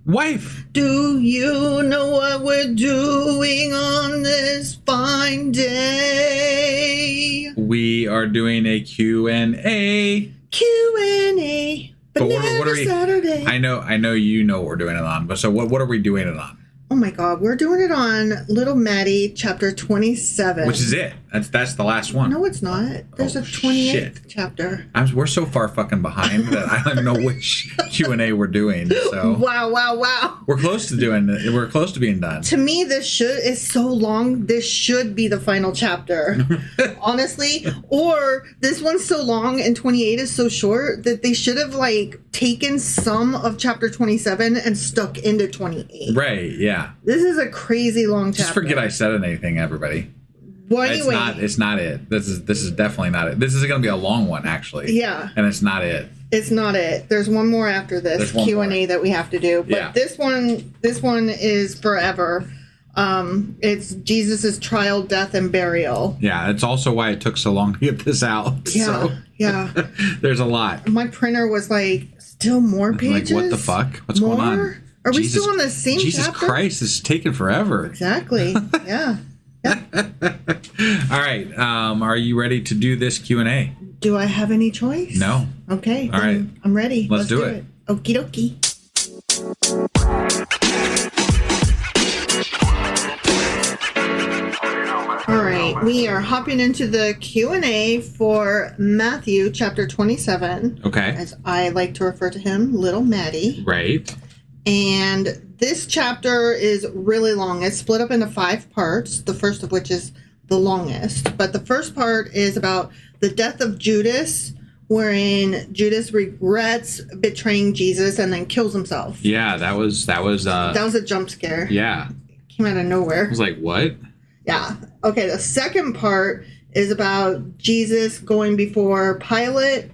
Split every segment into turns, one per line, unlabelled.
Wife.
Do you know what we're doing on this fine day?
We are doing a Q&A.
Q&A.
But what are we?
Saturday.
I know you know what we're doing it on. But so what are we doing it on?
Oh my God, we're doing it on Little Maddie, chapter 27.
Which is it. That's the last one.
No, it's not. There's a 28th chapter.
We're so far fucking behind that I don't even know which Q&A we're doing. So
Wow.
We're close to being done.
To me, is so long. This should be the final chapter, honestly. Or this one's so long and 28 is so short that they should have taken some of chapter 27 and stuck into 28.
Right. Yeah.
This is a crazy long chapter.
Just forget I said anything, everybody.
Well, anyway,
it's not it. This is definitely not it. This is going to be a long one, actually.
Yeah.
And it's not it.
It's not it. There's one more after this Q&A that we have to do. But this one is forever. It's Jesus's trial, death, and burial.
Yeah, it's also why it took so long to get this out.
Yeah.
There's a lot.
My printer was still more pages.
What the fuck? What's going on?
Are we still on the same
Jesus
chapter?
Christ, this is taking forever.
Exactly. Yeah.
All right. Are you ready to do this Q&A?
Do I have any choice?
No.
Okay.
All right.
I'm ready.
Let's do it.
Okie dokie. All right. We are hopping into the Q&A for Matthew chapter 27.
Okay.
As I like to refer to him, Little Maddie.
Right.
And this chapter is really long. It's split up into 5 parts, the first of which is the longest. But the first part is about the death of Judas, wherein Judas regrets betraying Jesus and then kills himself.
Yeah, that was
a jump scare.
Yeah.
Came out of nowhere.
I was like, what?
Yeah. Okay, the second part is about Jesus going before Pilate,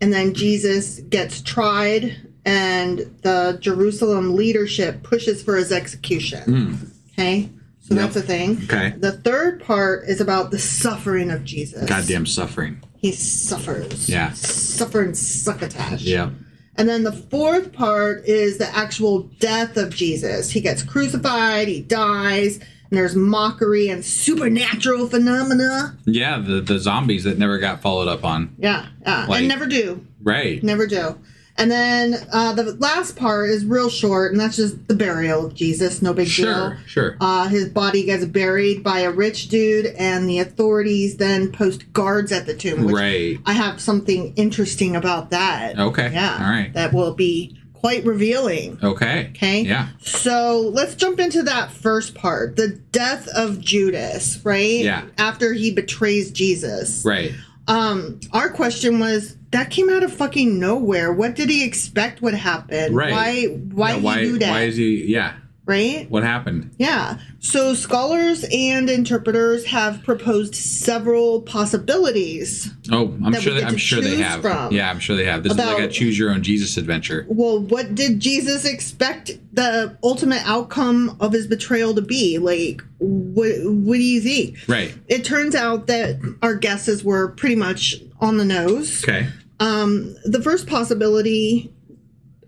and then Jesus gets tried, and the Jerusalem leadership pushes for his execution. Okay? So that's a thing.
Okay.
The third part is about the suffering of Jesus.
Goddamn suffering.
He suffers.
Yeah.
Suffering succotash.
Yeah.
And then the fourth part is the actual death of Jesus. He gets crucified, he dies, and there's mockery and supernatural phenomena.
Yeah, the zombies that never got followed up on.
Yeah. And never do.
Right.
Never do. And then the last part is real short, and that's just the burial of Jesus. No big deal.
Sure.
His body gets buried by a rich dude, and the authorities then post guards at the tomb. Which I have something interesting about that.
Okay.
Yeah.
All right.
That will be quite revealing.
Okay.
Okay.
Yeah.
So let's jump into that first part, the death of Judas, right?
Yeah.
After he betrays Jesus.
Right.
Our question was, that came out of fucking nowhere. What did he expect would happen?
Right.
Why he do that?
Why is he? Yeah.
Right?
What happened?
Yeah. So scholars and interpreters have proposed several possibilities.
Oh, I'm sure they have.
From.
Yeah, I'm sure they have. This is like a choose your own Jesus adventure.
Well, what did Jesus expect the ultimate outcome of his betrayal to be? What do you think?
Right.
It turns out that our guesses were pretty much on the nose.
Okay.
The first possibility,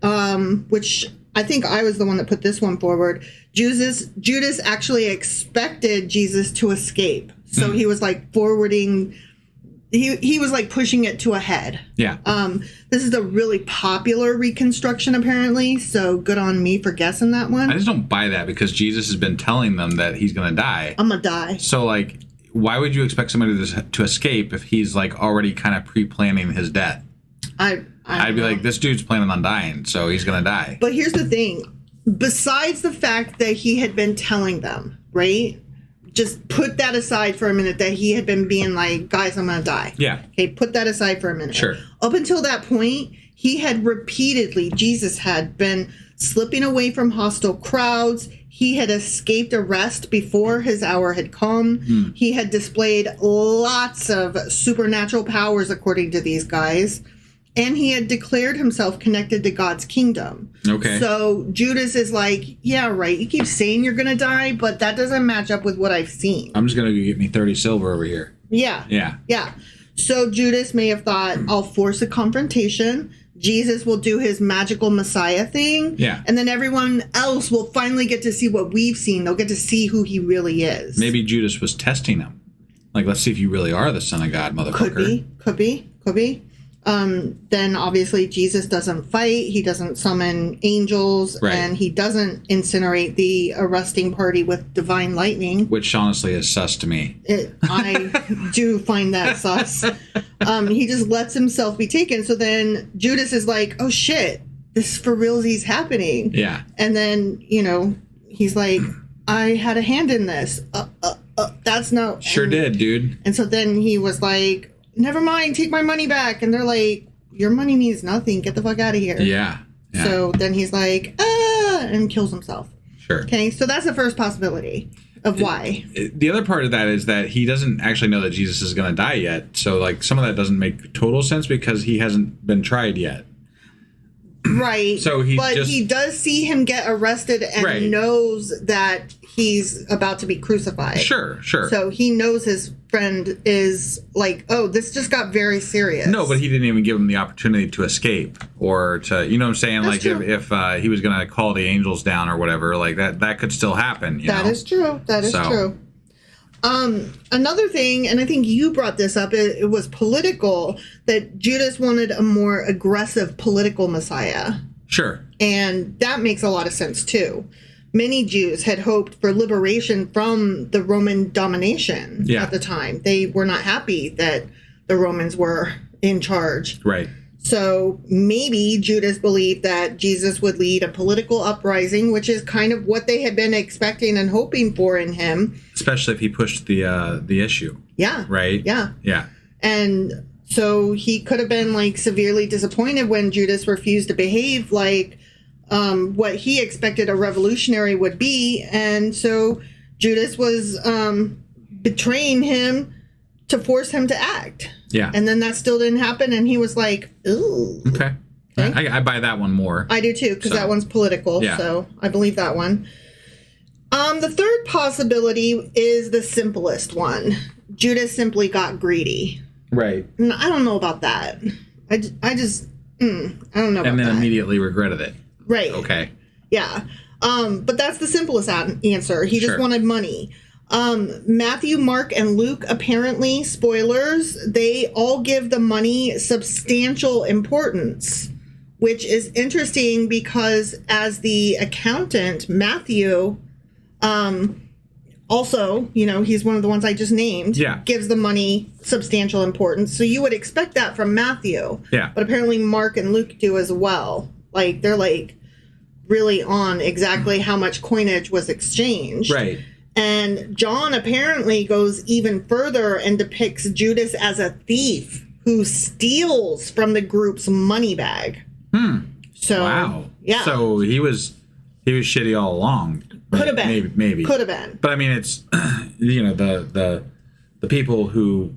which I think I was the one that put this one forward, Judas actually expected Jesus to escape. So he was forwarding, he was pushing it to a head.
Yeah.
This is a really popular reconstruction apparently, so good on me for guessing that one.
I just don't buy that because Jesus has been telling them that he's going to die.
I'm going to die.
So why would you expect somebody to escape if he's already kind of pre-planning his death? I'd be like, this dude's planning on dying, so he's going to die.
But here's the thing. Besides the fact that he had been telling them, right? Just put that aside for a minute, that he had been being like, guys, I'm going to die.
Yeah.
Okay, put that aside for a minute.
Sure.
Up until that point, Jesus had been slipping away from hostile crowds. He had escaped arrest before his hour had come. He had displayed lots of supernatural powers, according to these guys. And he had declared himself connected to God's kingdom.
Okay.
So Judas is like, yeah, right. You keep saying you're going to die, but that doesn't match up with what I've seen.
I'm just going to get me 30 silver over here.
Yeah.
Yeah.
Yeah. So Judas may have thought, I'll force a confrontation. Jesus will do his magical Messiah thing.
Yeah.
And then everyone else will finally get to see what we've seen. They'll get to see who he really is.
Maybe Judas was testing him. Like, let's see if you really are the Son of God, motherfucker.
Could be. Then obviously Jesus doesn't fight. He doesn't summon angels.
Right.
And he doesn't incinerate the arresting party with divine lightning.
Which honestly is sus to me.
I do find that sus. He just lets himself be taken. So then Judas is like, oh shit, this for realsies happening.
Yeah.
And then, he's like, I had a hand in this. That's no.
Sure did, dude.
And so then he was like, never mind, take my money back. And they're like, your money means nothing. Get the fuck out of here.
Yeah.
So then he's like, and kills himself.
Sure.
Okay, so that's the first possibility of why.
The other part of that is that he doesn't actually know that Jesus is going to die yet. So, like, some of that doesn't make total sense because he hasn't been tried yet.
Right.
So
he does see him get arrested and knows that he's about to be crucified.
Sure.
So he knows his friend is like, oh, this just got very serious.
No, but he didn't even give him the opportunity to escape or to, you know what I'm saying?
That's
like
true.
if he was going to call the angels down or whatever, like that could still happen.
That is true. That is true. Another thing, and I think you brought this up, it was political, that Judas wanted a more aggressive political Messiah.
Sure.
And that makes a lot of sense, too. Many Jews had hoped for liberation from the Roman domination at the time. They were not happy that the Romans were in charge.
Right.
So maybe Judas believed that Jesus would lead a political uprising, which is kind of what they had been expecting and hoping for in him.
Especially if he pushed the issue.
Yeah.
Right?
Yeah.
Yeah.
And so he could have been like severely disappointed when Judas refused to behave like what he expected a revolutionary would be. And so Judas was betraying him to force him to act.
Yeah.
And then that still didn't happen. And he was like, ooh.
Okay. I buy that one more.
I do too, because that one's political.
Yeah.
So I believe that one. The third possibility is the simplest one. Judas simply got greedy.
Right.
And I don't know about that. I don't know about that.
And then immediately regretted it.
Right.
Okay.
Yeah. But that's the simplest answer. He just wanted money. Matthew, Mark, and Luke, apparently, spoilers, they all give the money substantial importance, which is interesting because as the accountant, Matthew, also, he's one of the ones I just named, gives the money substantial importance. So you would expect that from Matthew.
Yeah.
But apparently Mark and Luke do as well. Like, they're like really on exactly how much coinage was exchanged.
Right.
And John apparently goes even further and depicts Judas as a thief who steals from the group's money bag. So,
wow.
Yeah.
So he was shitty all along.
Could have been.
Maybe.
Could have been.
But I mean, it's the people who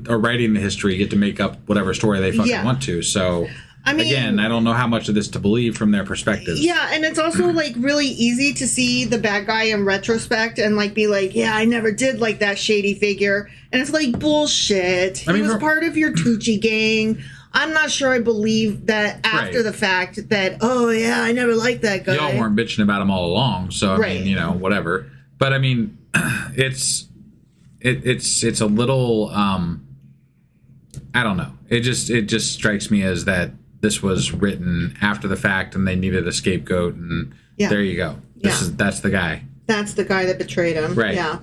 are writing the history get to make up whatever story they fucking want to. So. I mean, again, I don't know how much of this to believe from their perspective. Yeah,
and it's also like really easy to see the bad guy in retrospect and like be like, yeah, I never did like that shady figure. And it's like, bullshit. He was part of your Tucci gang. I'm not sure I believe that after the fact that, oh, yeah, I never liked that guy.
Y'all weren't bitching about him all along. So, I mean, whatever. But I mean, it's a little, I don't know. It just strikes me as that this was written after the fact and they needed a scapegoat and there you go. That's the guy.
That's the guy that betrayed him.
Right.
Yeah.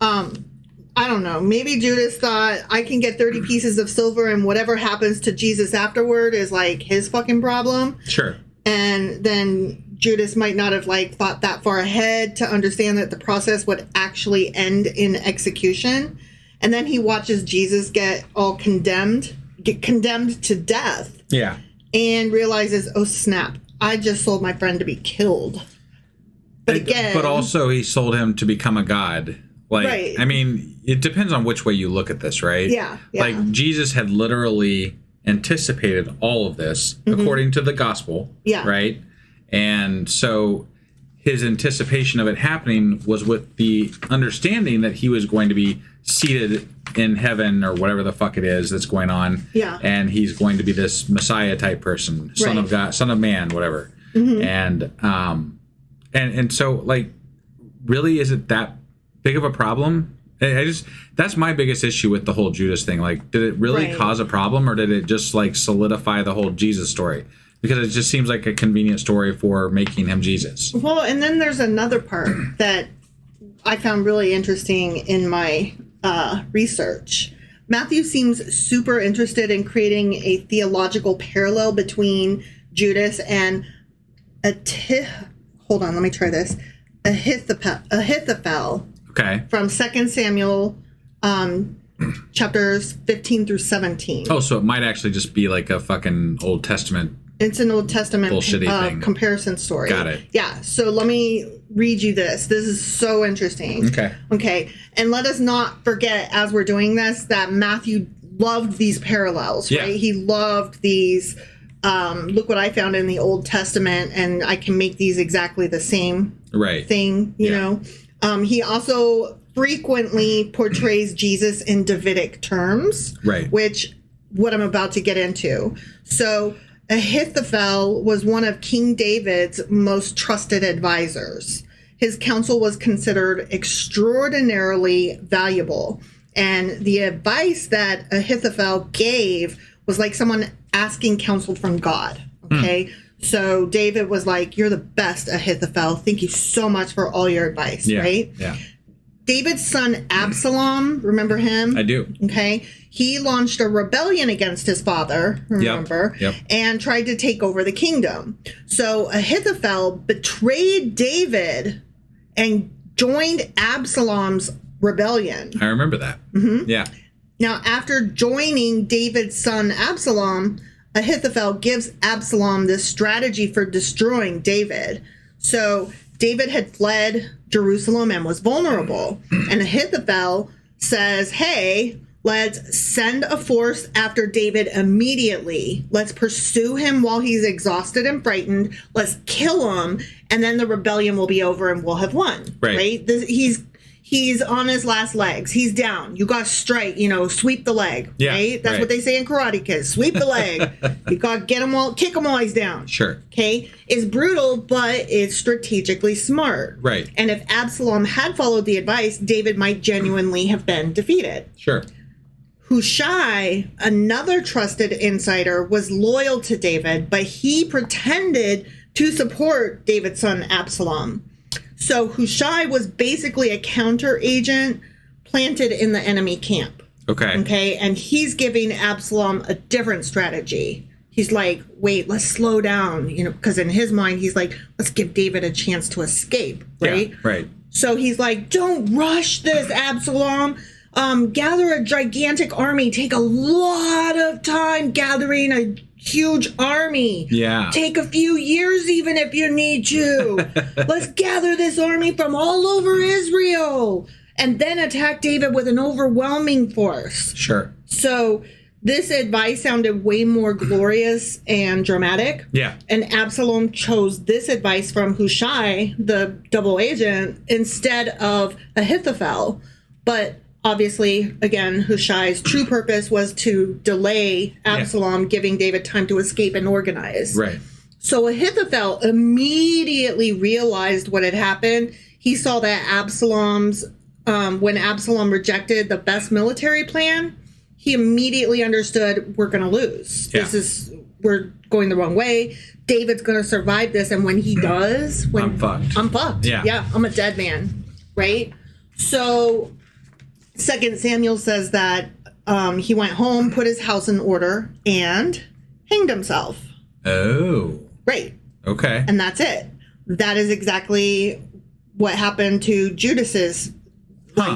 I don't know. Maybe Judas thought I can get 30 pieces of silver and whatever happens to Jesus afterward is like his fucking problem.
Sure.
And then Judas might not have like thought that far ahead to understand that the process would actually end in execution. And then he watches Jesus get condemned to death.
Yeah.
And realizes, oh snap, I just sold my friend to be killed. But again,
but also he sold him to become a god. Like, I mean, it depends on which way you look at this, right?
Yeah.
Like Jesus had literally anticipated all of this according to the gospel.
Yeah.
Right. And so his anticipation of it happening was with the understanding that he was going to be seated in heaven or whatever the fuck it is that's going on.
Yeah.
And he's going to be this Messiah type person, son of God, son of man, whatever. And so like, really, is it that big of a problem? I just, that's my biggest issue with the whole Judas thing. Like, did it really cause a problem, or did it just like solidify the whole Jesus story? Because it just seems like a convenient story for making him Jesus. Well,
and then there's another part that I found really interesting in my research. Matthew seems super interested in creating a theological parallel between Judas and hold on, let me try this. Ahithophel.
Okay.
From 2 Samuel chapters 15 through 17.
Oh, so it might actually just be like a fucking Old Testament.
It's an Old Testament
thing.
Comparison story.
Got it.
Yeah. So let me read you this. This is so interesting. Okay. And let us not forget, as we're doing this, that Matthew loved these parallels, right? He loved these. Look what I found in the Old Testament, and I can make these exactly the same thing, you know? He also frequently portrays Jesus in Davidic terms, which what I'm about to get into. So Ahithophel was one of King David's most trusted advisors. His counsel was considered extraordinarily valuable, and the advice that Ahithophel gave was like someone asking counsel from God, okay? So David was like, you're the best, Ahithophel. Thank you so much for all your advice, right?
Yeah.
David's son, Absalom, remember him?
I do.
Okay. He launched a rebellion against his father, remember? And tried to take over the kingdom. So Ahithophel betrayed David and joined Absalom's rebellion.
I remember that. Yeah.
Now, after joining David's son, Absalom, Ahithophel gives Absalom this strategy for destroying David. So David had fled Jerusalem and was vulnerable. And Ahithophel says, hey, let's send a force after David immediately. Let's pursue him while he's exhausted and frightened. Let's kill him. And then the rebellion will be over and we'll have won. Right? He's on his last legs. He's down. You got to strike, sweep the leg. Right? That's what they say in Karate Kid. Sweep the leg. You got to kick him while he's down.
Sure.
Okay? It's brutal, but it's strategically smart.
Right.
And if Absalom had followed the advice, David might genuinely have been defeated.
Sure.
Hushai, another trusted insider, was loyal to David, but he pretended to support David's son Absalom. So Hushai was basically a counter agent planted in the enemy camp. Okay. And he's giving Absalom a different strategy. He's like, wait, let's slow down, because in his mind, he's like, let's give David a chance to escape. Right.
Yeah, right.
So he's like, don't rush this, Absalom. Gather a gigantic army. Take a lot of time gathering a huge army.
Yeah.
Take a few years even if you need to. Let's gather this army from all over Israel and then attack David with an overwhelming force.
Sure.
So this advice sounded way more glorious and dramatic.
Yeah. And
Absalom chose this advice from Hushai, the double agent, instead of Ahithophel. But obviously, again, Hushai's true purpose was to delay Absalom, giving David time to escape and organize.
Right.
So Ahithophel immediately realized what had happened. He saw that when Absalom rejected the best military plan, he immediately understood, we're going to lose.
Yeah.
We're going the wrong way. David's going to survive this. And when he does,
I'm fucked.
I'm fucked. Yeah, I'm a dead man. Right? So 2 Samuel says that he went home, put his house in order, and hanged himself.
Oh.
Right.
Okay.
And that's it. That is exactly what happened to Judas's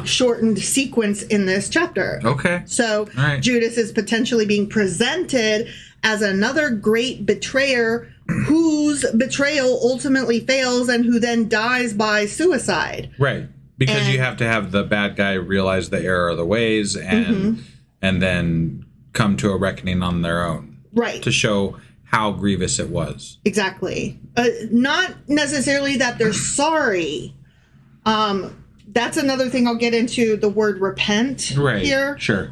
shortened sequence in this chapter.
Okay.
So Judas is potentially being presented as another great betrayer whose betrayal ultimately fails and who then dies by suicide.
Right. Because you have to have the bad guy realize the error of the ways and then come to a reckoning on their own.
Right.
To show how grievous it was.
Exactly. Not necessarily that they're sorry, that's another thing I'll get into. The word repent here
Sure.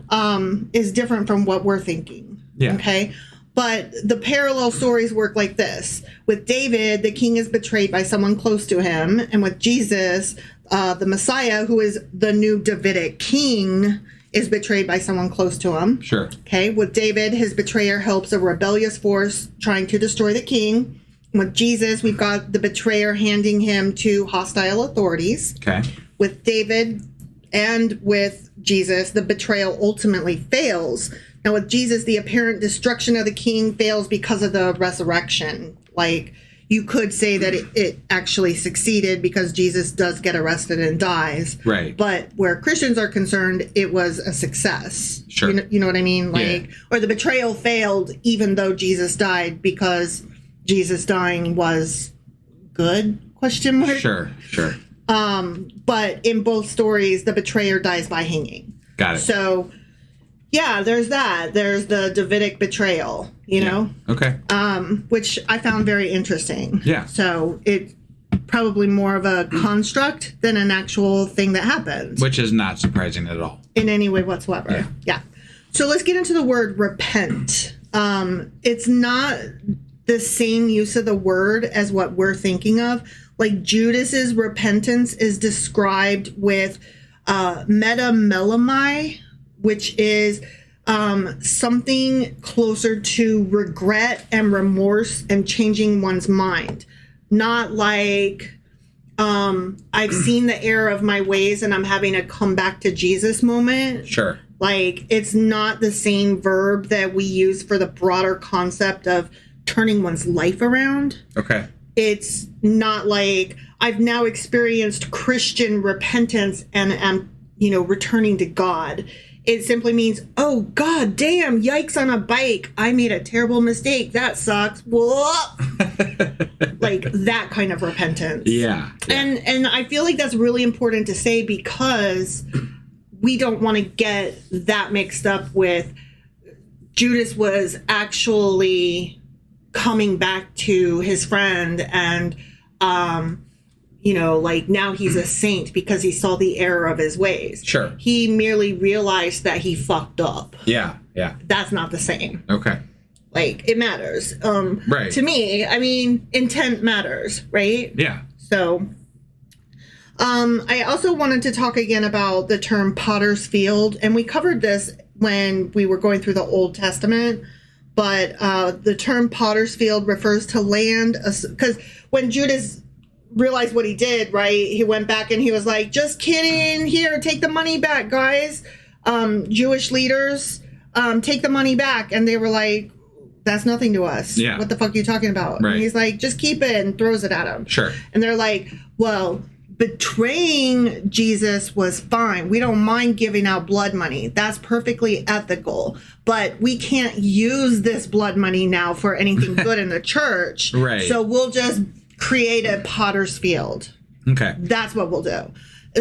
Is different from what we're thinking.
Yeah.
Okay. But the parallel stories work like this. With David, the king is betrayed by someone close to him. And with Jesus, the Messiah, who is the new Davidic king, is betrayed by someone close to him.
Sure.
Okay. With David, his betrayer helps a rebellious force trying to destroy the king. With Jesus, we've got the betrayer handing him to hostile authorities.
Okay.
With David and with Jesus, the betrayal ultimately fails. Now, with Jesus, the apparent destruction of the king fails because of the resurrection. Like, you could say that it actually succeeded because Jesus does get arrested and dies.
Right.
But where Christians are concerned, it was a success.
Sure.
You know what I mean? Like, or the betrayal failed even though Jesus died because Jesus dying was good? Question mark.
Sure.
But in both stories, the betrayer dies by hanging.
Got it.
So, yeah, there's that. There's the Davidic betrayal, you know?
Okay.
Which I found very interesting.
Yeah.
So it's probably more of a construct than an actual thing that happens.
Which is not surprising at all.
In any way whatsoever. Yeah. So let's get into the word repent. It's not the same use of the word as what we're thinking of. Like Judas's repentance is described with metamelomai, which is something closer to regret and remorse and changing one's mind. Not like I've seen the error of my ways and I'm having a come back to Jesus moment.
Sure.
Like, it's not the same verb that we use for the broader concept of turning one's life around.
Okay.
It's not like I've now experienced Christian repentance and am, returning to God. It simply means, oh, God damn, yikes on a bike. I made a terrible mistake. That sucks. Whoop. Like that kind of repentance.
Yeah.
And I feel like that's really important to say because we don't want to get that mixed up with Judas was actually coming back to his friend and, like now he's a saint because he saw the error of his ways.
Sure.
He merely realized that he fucked up.
Yeah.
That's not the same.
Okay.
Like, it matters.
Right.
To me, I mean, intent matters, right?
Yeah.
So, I also wanted to talk again about the term potter's field, and we covered this when we were going through the Old Testament, but the term potter's field refers to land, because when Judas realized what he did, right, he went back and he was like, just kidding, here, take the money back, guys. Jewish leaders, take the money back. And they were like, that's nothing to us.
Yeah.
What the fuck are you talking about?
Right.
And he's like, just keep it, and throws it at him.
Sure.
And they're like, well, betraying Jesus was fine. We don't mind giving out blood money. That's perfectly ethical. But we can't use this blood money now for anything good in the church.
Right.
So we'll just create a potter's field.
Okay.
That's what we'll do.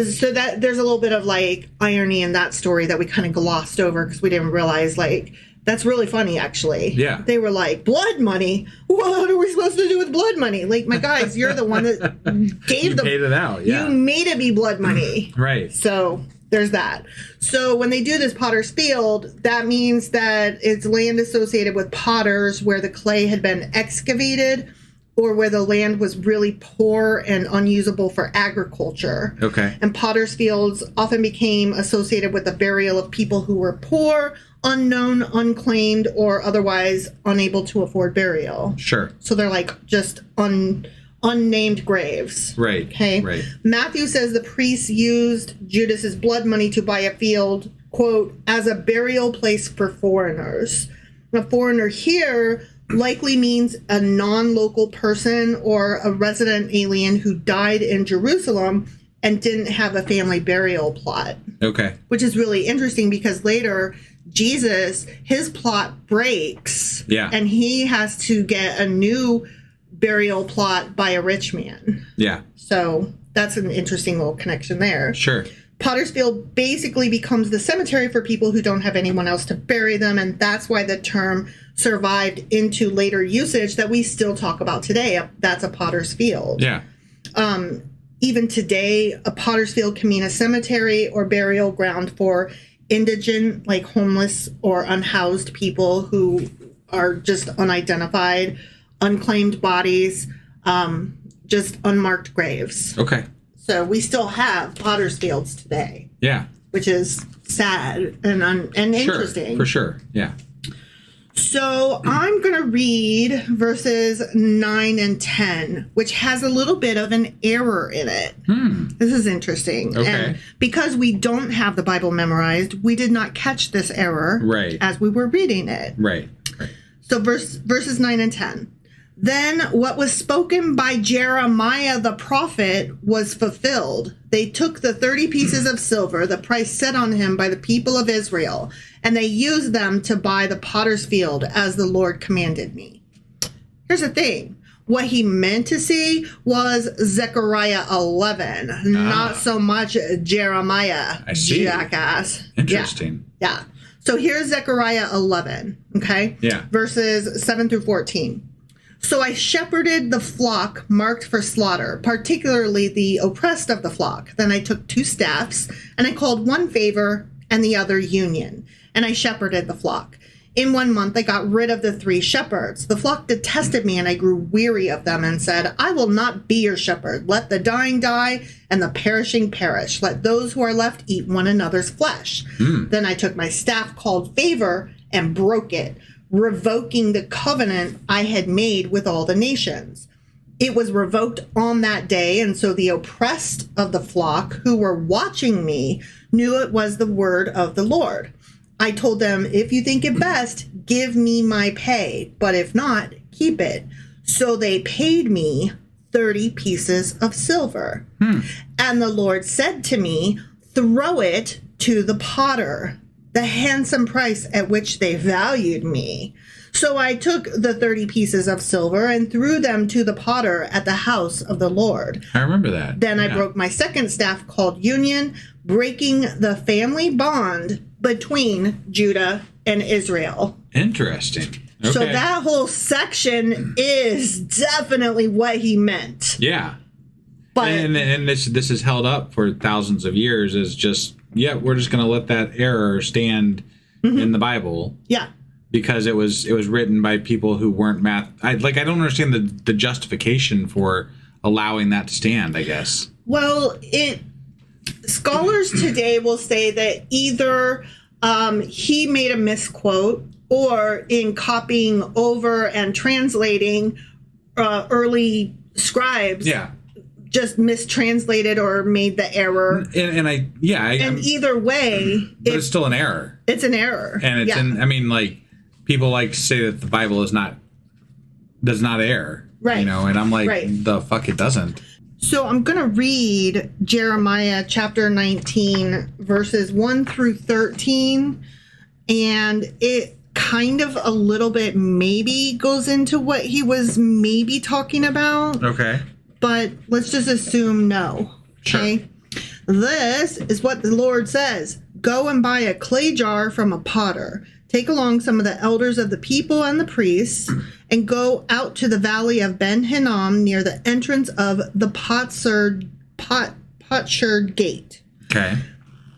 So that there's a little bit of like irony in that story that we kind of glossed over because we didn't realize, like, that's really funny, actually.
Yeah.
They were like, blood money? What are we supposed to do with blood money? Like, my guys, you're the one that gave
you paid it out, yeah.
You made it be blood money.
Right.
So there's that. So when they do this potter's field, that means that it's land associated with potters where the clay had been excavated or where the land was really poor and unusable for agriculture.
Okay.
And potter's fields often became associated with the burial of people who were poor, unknown, unclaimed, or otherwise unable to afford burial.
Sure.
So they're like just unnamed graves.
Right.
Okay.
Right.
Matthew says the priests used Judas's blood money to buy a field, quote, as a burial place for foreigners. A foreigner here likely means a non-local person or a resident alien who died in Jerusalem and didn't have a family burial plot.
Okay.
Which is really interesting because later Jesus, his plot breaks.
Yeah.
And he has to get a new burial plot by a rich man.
Yeah.
So that's an interesting little connection there.
Sure.
Potter's Field basically becomes the cemetery for people who don't have anyone else to bury them, and that's why the term survived into later usage that we still talk about today. That's a Potter's Field.
Yeah.
even today, a potter's field can mean a cemetery or burial ground for indigent, like homeless or unhoused people who are just unidentified, unclaimed bodies, just unmarked graves.
Okay.
So we still have potter's fields today.
Yeah.
Which is sad and interesting.
For sure. Yeah.
So I'm going to read verses 9 and 10, which has a little bit of an error in it. This is interesting.
Okay.
And because we don't have the Bible memorized, we did not catch this error as we were reading it.
Right.
So verses 9 and 10. Then what was spoken by Jeremiah the prophet was fulfilled. They took the 30 pieces of silver, the price set on him by the people of Israel, and they used them to buy the potter's field as the Lord commanded me. Here's the thing. What he meant to say was Zechariah 11, not so much Jeremiah.
I see.
Jackass.
Interesting.
Yeah. So here's Zechariah 11, okay?
Yeah.
Verses 7 through 14. So I shepherded the flock marked for slaughter, particularly the oppressed of the flock. Then I took 2 staffs, and I called one favor and the other union, and I shepherded the flock. In 1 month, I got rid of the 3 shepherds. The flock detested me, and I grew weary of them and said, I will not be your shepherd. Let the dying die and the perishing perish. Let those who are left eat one another's flesh. Then I took my staff called favor and broke it, revoking the covenant I had made with all the nations. It was revoked on that day, and so the oppressed of the flock who were watching me knew it was the word of the Lord. I told them, if you think it best, give me my pay, but if not, keep it. So they paid me 30 pieces of silver. And the Lord said to me, throw it to the potter, the handsome price at which they valued me. So I took the 30 pieces of silver and threw them to the potter at the house of the Lord.
I remember that.
Then I broke my second staff called union, breaking the family bond between Judah and Israel.
Interesting. Okay.
So that whole section is definitely what he meant.
Yeah.
But
and this is held up for thousands of years as just, we're just going to let that error stand in the Bible.
Yeah.
Because it was written by people who weren't I don't understand the justification for allowing that to stand, I guess.
Well, scholars today will say that either he made a misquote, or in copying over and translating early scribes, just mistranslated or made the error.
And
either way,
but it's still an error.
It's an error,
and it's people like to say that the Bible does not err,
right?
And I'm like, the fuck, it doesn't.
So I'm going to read Jeremiah chapter 19, verses 1 through 13, and it kind of a little bit maybe goes into what he was maybe talking about.
Okay.
But let's just assume no. Okay. Sure. This is what the Lord says. Go and buy a clay jar from a potter. Take along some of the elders of the people and the priests, and go out to the valley of Ben Hinnom near the entrance of the potsherd gate.
Okay.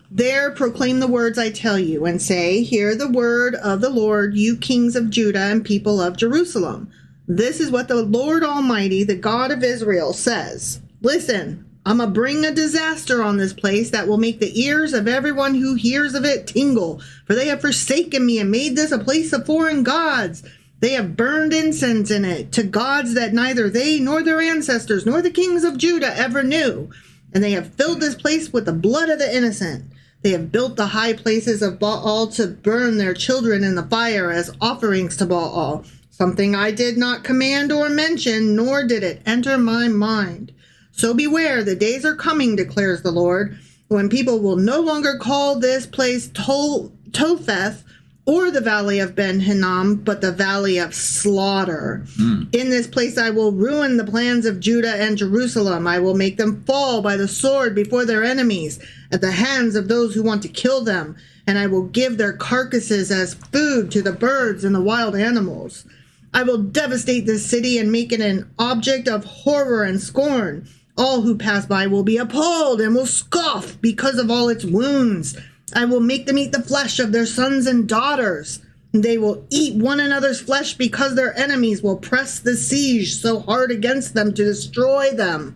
There proclaim the words I tell you, and say, hear the word of the Lord, you kings of Judah and people of Jerusalem. This is what the Lord Almighty, the God of Israel, says. Listen, I'm going to bring a disaster on this place that will make the ears of everyone who hears of it tingle, for they have forsaken me and made this a place of foreign gods. They have burned incense in it to gods that neither they nor their ancestors nor the kings of Judah ever knew. And they have filled this place with the blood of the innocent. They have built the high places of Baal to burn their children in the fire as offerings to Baal, something I did not command or mention, nor did it enter my mind. So beware, the days are coming, declares the Lord, when people will no longer call this place Topheth or the valley of Ben Hinnom, but the valley of slaughter. In this place I will ruin the plans of Judah and Jerusalem. I will make them fall by the sword before their enemies, at the hands of those who want to kill them, and I will give their carcasses as food to the birds and the wild animals. I will devastate this city and make it an object of horror and scorn. All who pass by will be appalled and will scoff because of all its wounds. I will make them eat the flesh of their sons and daughters. They will eat one another's flesh because their enemies will press the siege so hard against them to destroy them.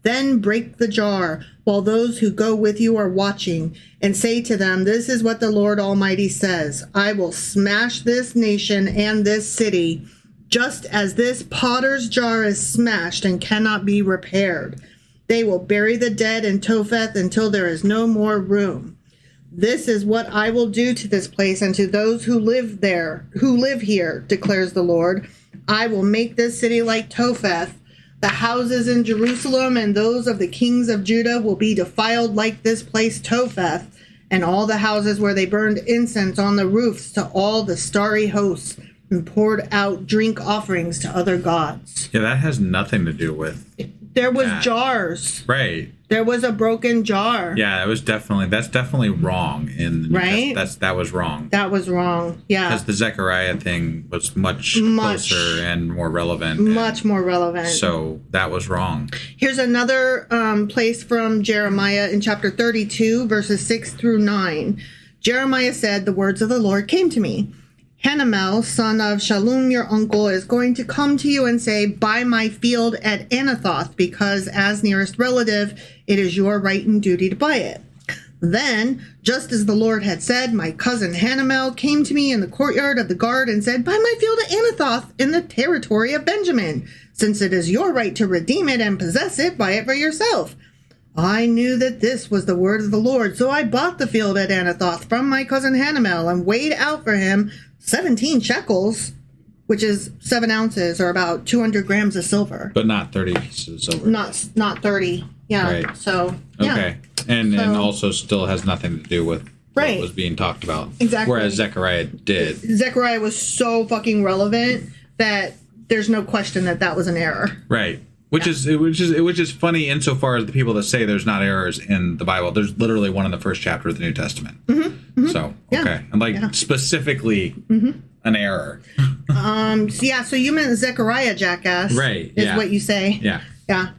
Then break the jar while those who go with you are watching, and say to them, this is what the Lord Almighty says. I will smash this nation and this city, just as this potter's jar is smashed and cannot be repaired. They will bury the dead in Topheth until there is no more room. This is what I will do to this place and to those who live here, declares the Lord. I will make this city like Topheth. The houses in Jerusalem and those of the kings of Judah will be defiled like this place Topheth, and all the houses where they burned incense on the roofs to all the starry hosts and poured out drink offerings to other gods.
Yeah, that has nothing to do with
there was
that.
Jars.
Right.
There was a broken jar.
Yeah, that's definitely wrong in the
right.
That was wrong.
That was wrong. Yeah.
Because the Zechariah thing was much closer and more relevant.
Much more relevant.
So that was wrong.
Here's another place from Jeremiah in chapter 32, verses 6 through 9. Jeremiah said, the words of the Lord came to me. Hanamel, son of Shallum, your uncle, is going to come to you and say, buy my field at Anathoth, because as nearest relative, it is your right and duty to buy it. Then, just as the Lord had said, my cousin Hanamel came to me in the courtyard of the guard and said, buy my field at Anathoth in the territory of Benjamin. Since it is your right to redeem it and possess it, buy it for yourself. I knew that this was the word of the Lord, so I bought the field at Anathoth from my cousin Hanamel and weighed out for him 17 shekels, which is 7 ounces or about 200 grams of silver.
But not 30 pieces of silver.
Not 30. Yeah.
Right.
So, yeah.
Okay. And also still has nothing to do with what was being talked about.
Exactly.
Whereas Zechariah did.
Zechariah was so fucking relevant that there's no question that was an error.
Right. Which is funny insofar as the people that say there's not errors in the Bible. There's literally one in the first chapter of the New Testament. Mm-hmm, mm-hmm. So, okay. And specifically an error.
So you meant Zechariah, jackass.
Right.
Is what you say.
Yeah.
Yeah.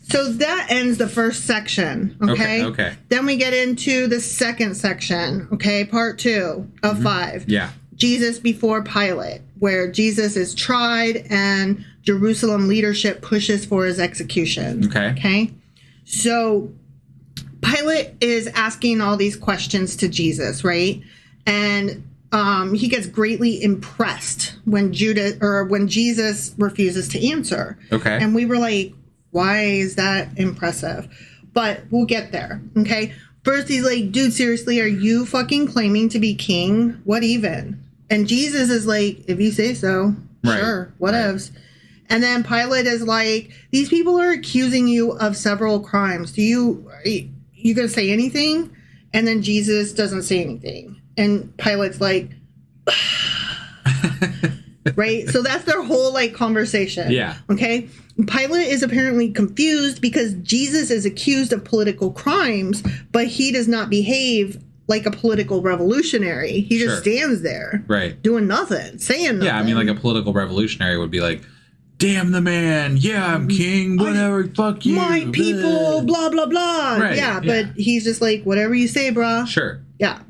So that ends the first section. Okay. Then we get into the second section. Okay. Part 2 of 5.
Yeah.
Jesus before Pilate, where Jesus is tried and Jerusalem leadership pushes for his execution. Okay. So Pilate is asking all these questions to Jesus, right? And he gets greatly impressed when Jesus refuses to answer.
Okay.
And we were like, why is that impressive? But we'll get there. Okay. First, he's like, dude, seriously, are you fucking claiming to be king? What even? And Jesus is like, if you say so, sure, whatevs. Right. And then Pilate is like, these people are accusing you of several crimes. Are you going to say anything? And then Jesus doesn't say anything. And Pilate's like, right? So that's their whole conversation.
Yeah.
Okay. Pilate is apparently confused because Jesus is accused of political crimes, but he does not behave like a political revolutionary. He just stands there.
Right.
Doing nothing. Saying nothing.
Yeah, I mean, like a political revolutionary would be like, damn the man. Yeah, I'm king. Whatever. Fuck you.
My people. Blah, blah, blah.
Right.
Yeah, but he's just like, whatever you say, brah.
Sure.
Yeah.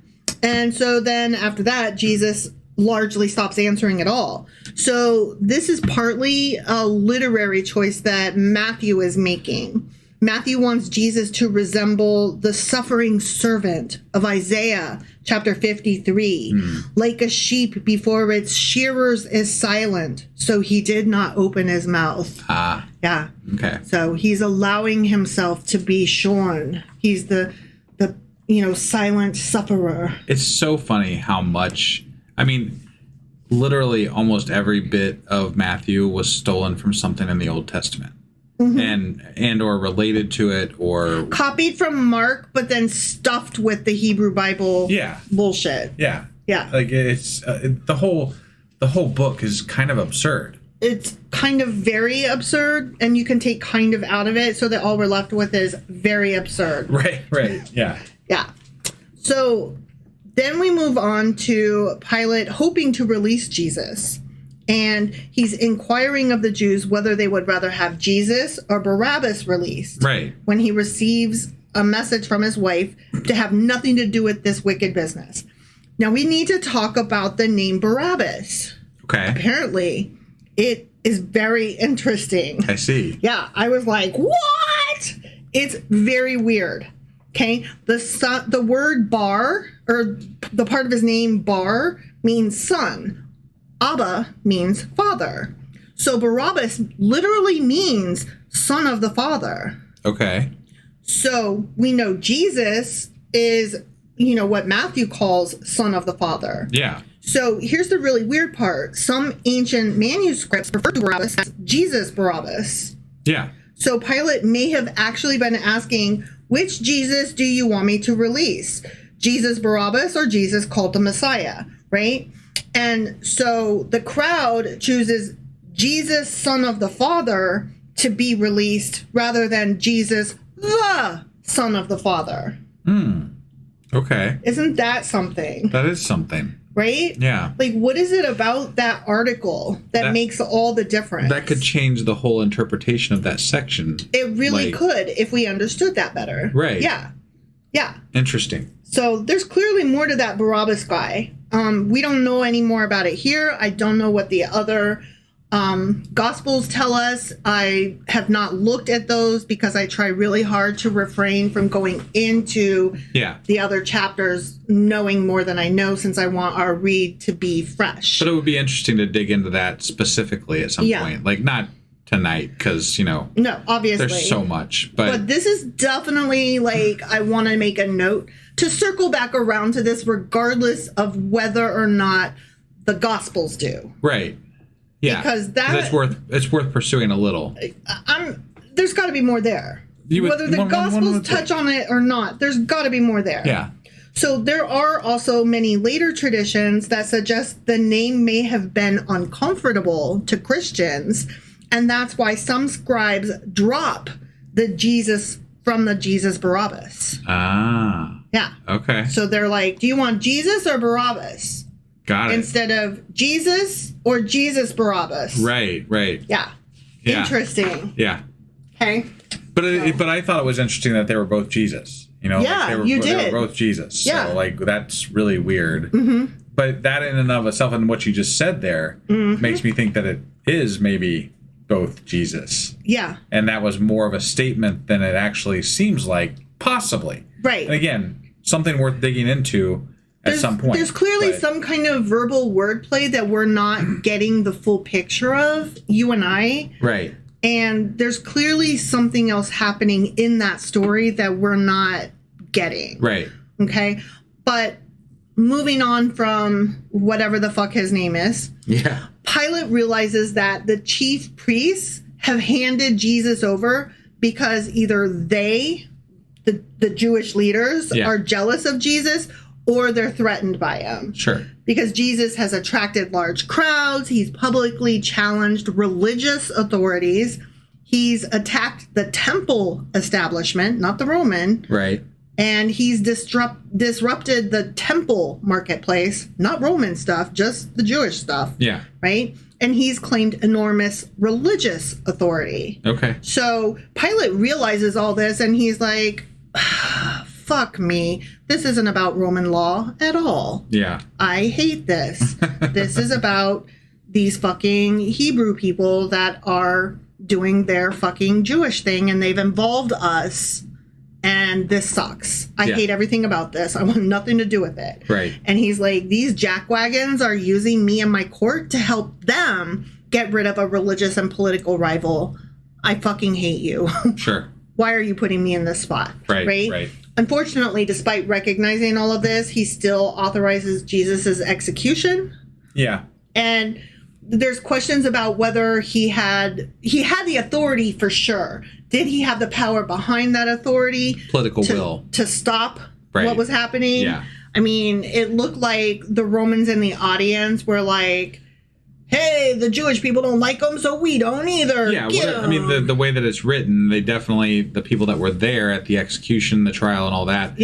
And so then after that, Jesus largely stops answering at all. So this is partly a literary choice that Matthew is making. Matthew wants Jesus to resemble the suffering servant of Isaiah chapter 53. Like a sheep before its shearers is silent, so he did not open his mouth. Yeah.
Okay.
So he's allowing himself to be shorn. He's the silent sufferer.
It's so funny how much, I mean, literally almost every bit of Matthew was stolen from something in the Old Testament. And or related to it or
copied from Mark, but then stuffed with the Hebrew Bible bullshit.
Yeah.
Like
it's the whole book is kind of absurd.
It's kind of very absurd, and you can take kind of out of it so that all we're left with is very absurd.
Right. Yeah.
So then we move on to Pilate hoping to release Jesus. And he's inquiring of the Jews whether they would rather have Jesus or Barabbas released.
Right.
When he receives a message from his wife to have nothing to do with this wicked business. Now, we need to talk about the name Barabbas.
Okay.
Apparently, it is very interesting.
I see.
Yeah, I was like, what? It's very weird. Okay, the word bar, or the part of his name bar, means son. Abba means father. So Barabbas literally means son of the father.
Okay.
So we know Jesus is, what Matthew calls son of the father.
Yeah.
So here's the really weird part. Some ancient manuscripts refer to Barabbas as Jesus Barabbas.
Yeah.
So Pilate may have actually been asking, which Jesus do you want me to release? Jesus Barabbas or Jesus called the Messiah, right? And so the crowd chooses Jesus, son of the Father, to be released rather than Jesus, the son of the Father.
Okay.
Isn't that something?
That is something.
Right?
Yeah.
Like, what is it about that article that makes all the difference?
That could change the whole interpretation of that section.
It really could if we understood that better.
Right.
Yeah. Yeah.
Interesting.
So there's clearly more to that Barabbas guy. We don't know any more about it here. I don't know what the other Gospels tell us. I have not looked at those because I try really hard to refrain from going into the other chapters knowing more than I know, since I want our read to be fresh.
But it would be interesting to dig into that specifically at some point. Like, not tonight, because, no,
obviously
there's so much. But
this is definitely, like, I want to make a note to circle back around to this regardless of whether or not the Gospels do.
Right. Yeah,
because
it's worth pursuing a little.
There's got to be more there. Whether the Gospels touch on it or not, there's got to be more there.
Yeah.
So there are also many later traditions that suggest the name may have been uncomfortable to Christians, and that's why some scribes drop the Jesus from the Jesus Barabbas.
Ah.
Yeah.
Okay.
So they're like, do you want Jesus or Barabbas?
Got it.
Instead of Jesus or Jesus Barabbas.
Right.
Yeah. Interesting.
Yeah.
Okay.
But I thought it was interesting that they were both Jesus.
Yeah,
they were both Jesus.
Yeah.
So, that's really weird.
Mm-hmm.
But that in and of itself, and what you just said there, makes me think that it is maybe both Jesus.
Yeah.
And that was more of a statement than it actually seems like, possibly.
Right.
And again, something worth digging into at some point.
There's clearly some kind of verbal wordplay that we're not getting the full picture of, you and I.
Right.
And there's clearly something else happening in that story that we're not getting.
Right.
Okay. But moving on from whatever the fuck his name is.
Yeah.
Pilate realizes that the chief priests have handed Jesus over because either they, the Jewish leaders, are jealous of Jesus, or they're threatened by him.
Sure.
Because Jesus has attracted large crowds. He's publicly challenged religious authorities. He's attacked the temple establishment, not the Roman.
Right.
And he's disrupted the temple marketplace, not Roman stuff, just the Jewish stuff.
Yeah.
Right? And he's claimed enormous religious authority.
Okay.
So Pilate realizes all this and he's like, fuck me. This isn't about Roman law at all.
Yeah.
I hate this. This is about these fucking Hebrew people that are doing their fucking Jewish thing and they've involved us. And this sucks. I hate everything about this. I want nothing to do with it.
Right.
And he's like, these jackwagons are using me and my court to help them get rid of a religious and political rival. I fucking hate you.
Sure.
Why are you putting me in this spot?
Right.
Unfortunately, despite recognizing all of this, he still authorizes Jesus's execution.
Yeah.
And there's questions about whether he had the authority for sure. Did he have the power behind that authority?
Political will.
To stop what was happening?
Yeah.
I mean, it looked like the Romans in the audience were like, hey, the Jewish people don't like them, so we don't either.
Yeah, I mean, the way that it's written, they definitely, the people that were there at the execution, the trial, and all that,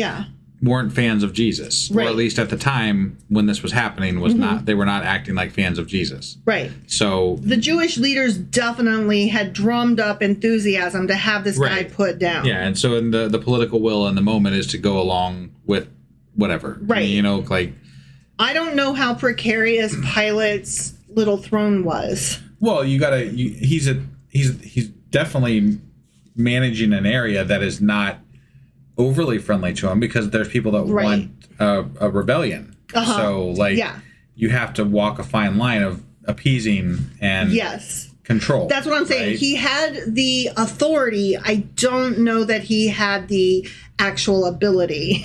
weren't fans of Jesus, or at least at the time when this was happening, was not. They were not acting like fans of Jesus.
Right.
So
the Jewish leaders definitely had drummed up enthusiasm to have this guy put down.
Yeah, and so in the political will in the moment is to go along with whatever.
Right.
You know, like,
I don't know how precarious Pilate's little throne was.
Well, he's definitely managing an area that is not overly friendly to him, because there's people that want a rebellion. So, like, you have to walk a fine line of appeasing and control.
That's what I'm saying.
Right?
He had the authority. I don't know that he had the actual ability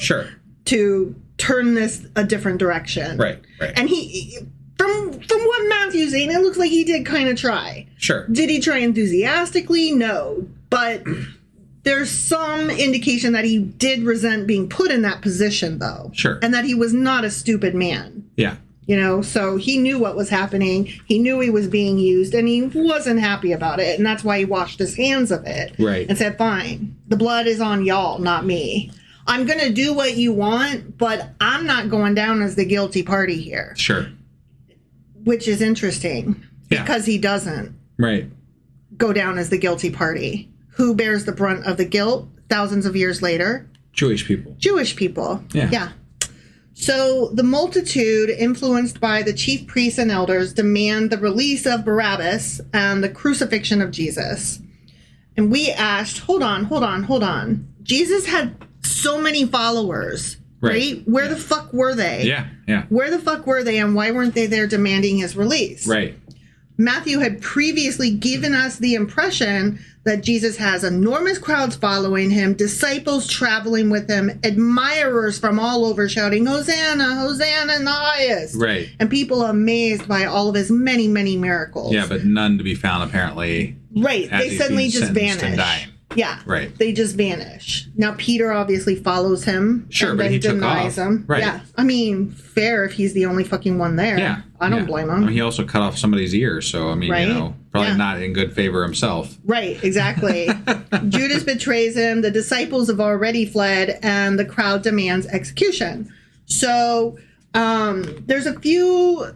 to turn this a different direction.
Right.
And he, from what Matthew's saying, it looks like he did kind of try. Did he try enthusiastically? No. But there's some indication that he did resent being put in that position, though. And that he was not a stupid man.
Yeah.
You know, so he knew what was happening. He knew he was being used, and he wasn't happy about it. And that's why he washed his hands of it. And said, fine, the blood is on y'all, not me. I'm going to do what you want, but I'm not going down as the guilty party here. Which is interesting, because he doesn't go down as the guilty party. Who bears the brunt of the guilt thousands of years later?
Jewish people.
Yeah. So the multitude, influenced by the chief priests and elders, demand the release of Barabbas and the crucifixion of Jesus. And we asked, hold on. Jesus had so many followers, right? Where the fuck were they? Where the fuck were they, and why weren't they there demanding his release? Matthew had previously given us the impression that Jesus has enormous crowds following him, disciples traveling with him, admirers from all over shouting, Hosanna, Hosanna in the highest. And people amazed by all of his many, many miracles.
Yeah, but none to be found, apparently.
They suddenly just vanish. They just vanish. Now, Peter obviously follows him. And then he denies him. Yeah. I mean, fair if he's the only fucking one there. I don't blame him.
I mean, he also cut off somebody's ear, so, I mean, you know, probably not in good favor himself.
Exactly. Judas betrays him. The disciples have already fled, and the crowd demands execution. So, there's a few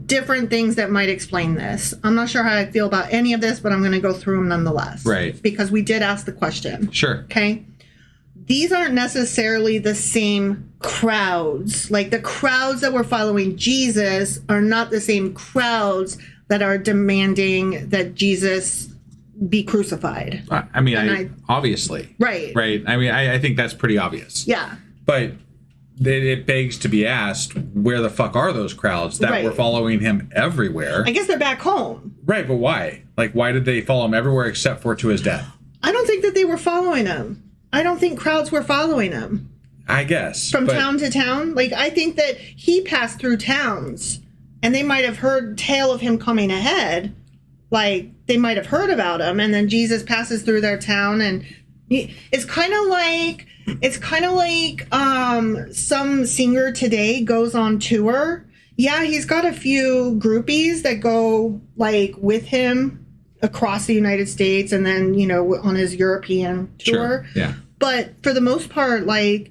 different things that might explain this. I'm not sure how I feel about any of this, but I'm going to go through them nonetheless. Because we did ask the question. Okay? These aren't necessarily the same crowds. Like, the crowds that were following Jesus are not the same crowds that are demanding that Jesus be crucified.
I mean, obviously. I mean, I think that's pretty obvious. But it begs to be asked, where the fuck are those crowds that were following him everywhere?
I guess they're back home.
But why? Like, why did they follow him everywhere except for to his death?
I don't think that they were following him. I don't think crowds were following him.
I guess.
From town to town? Like, I think that he passed through towns, and they might have heard tale of him coming ahead. Like, they might have heard about him, and then Jesus passes through their town, and it's kind of like some singer today goes on tour. He's got a few groupies that go, like, with him across the United States, and then, you know, on his European tour. But for the most part, like,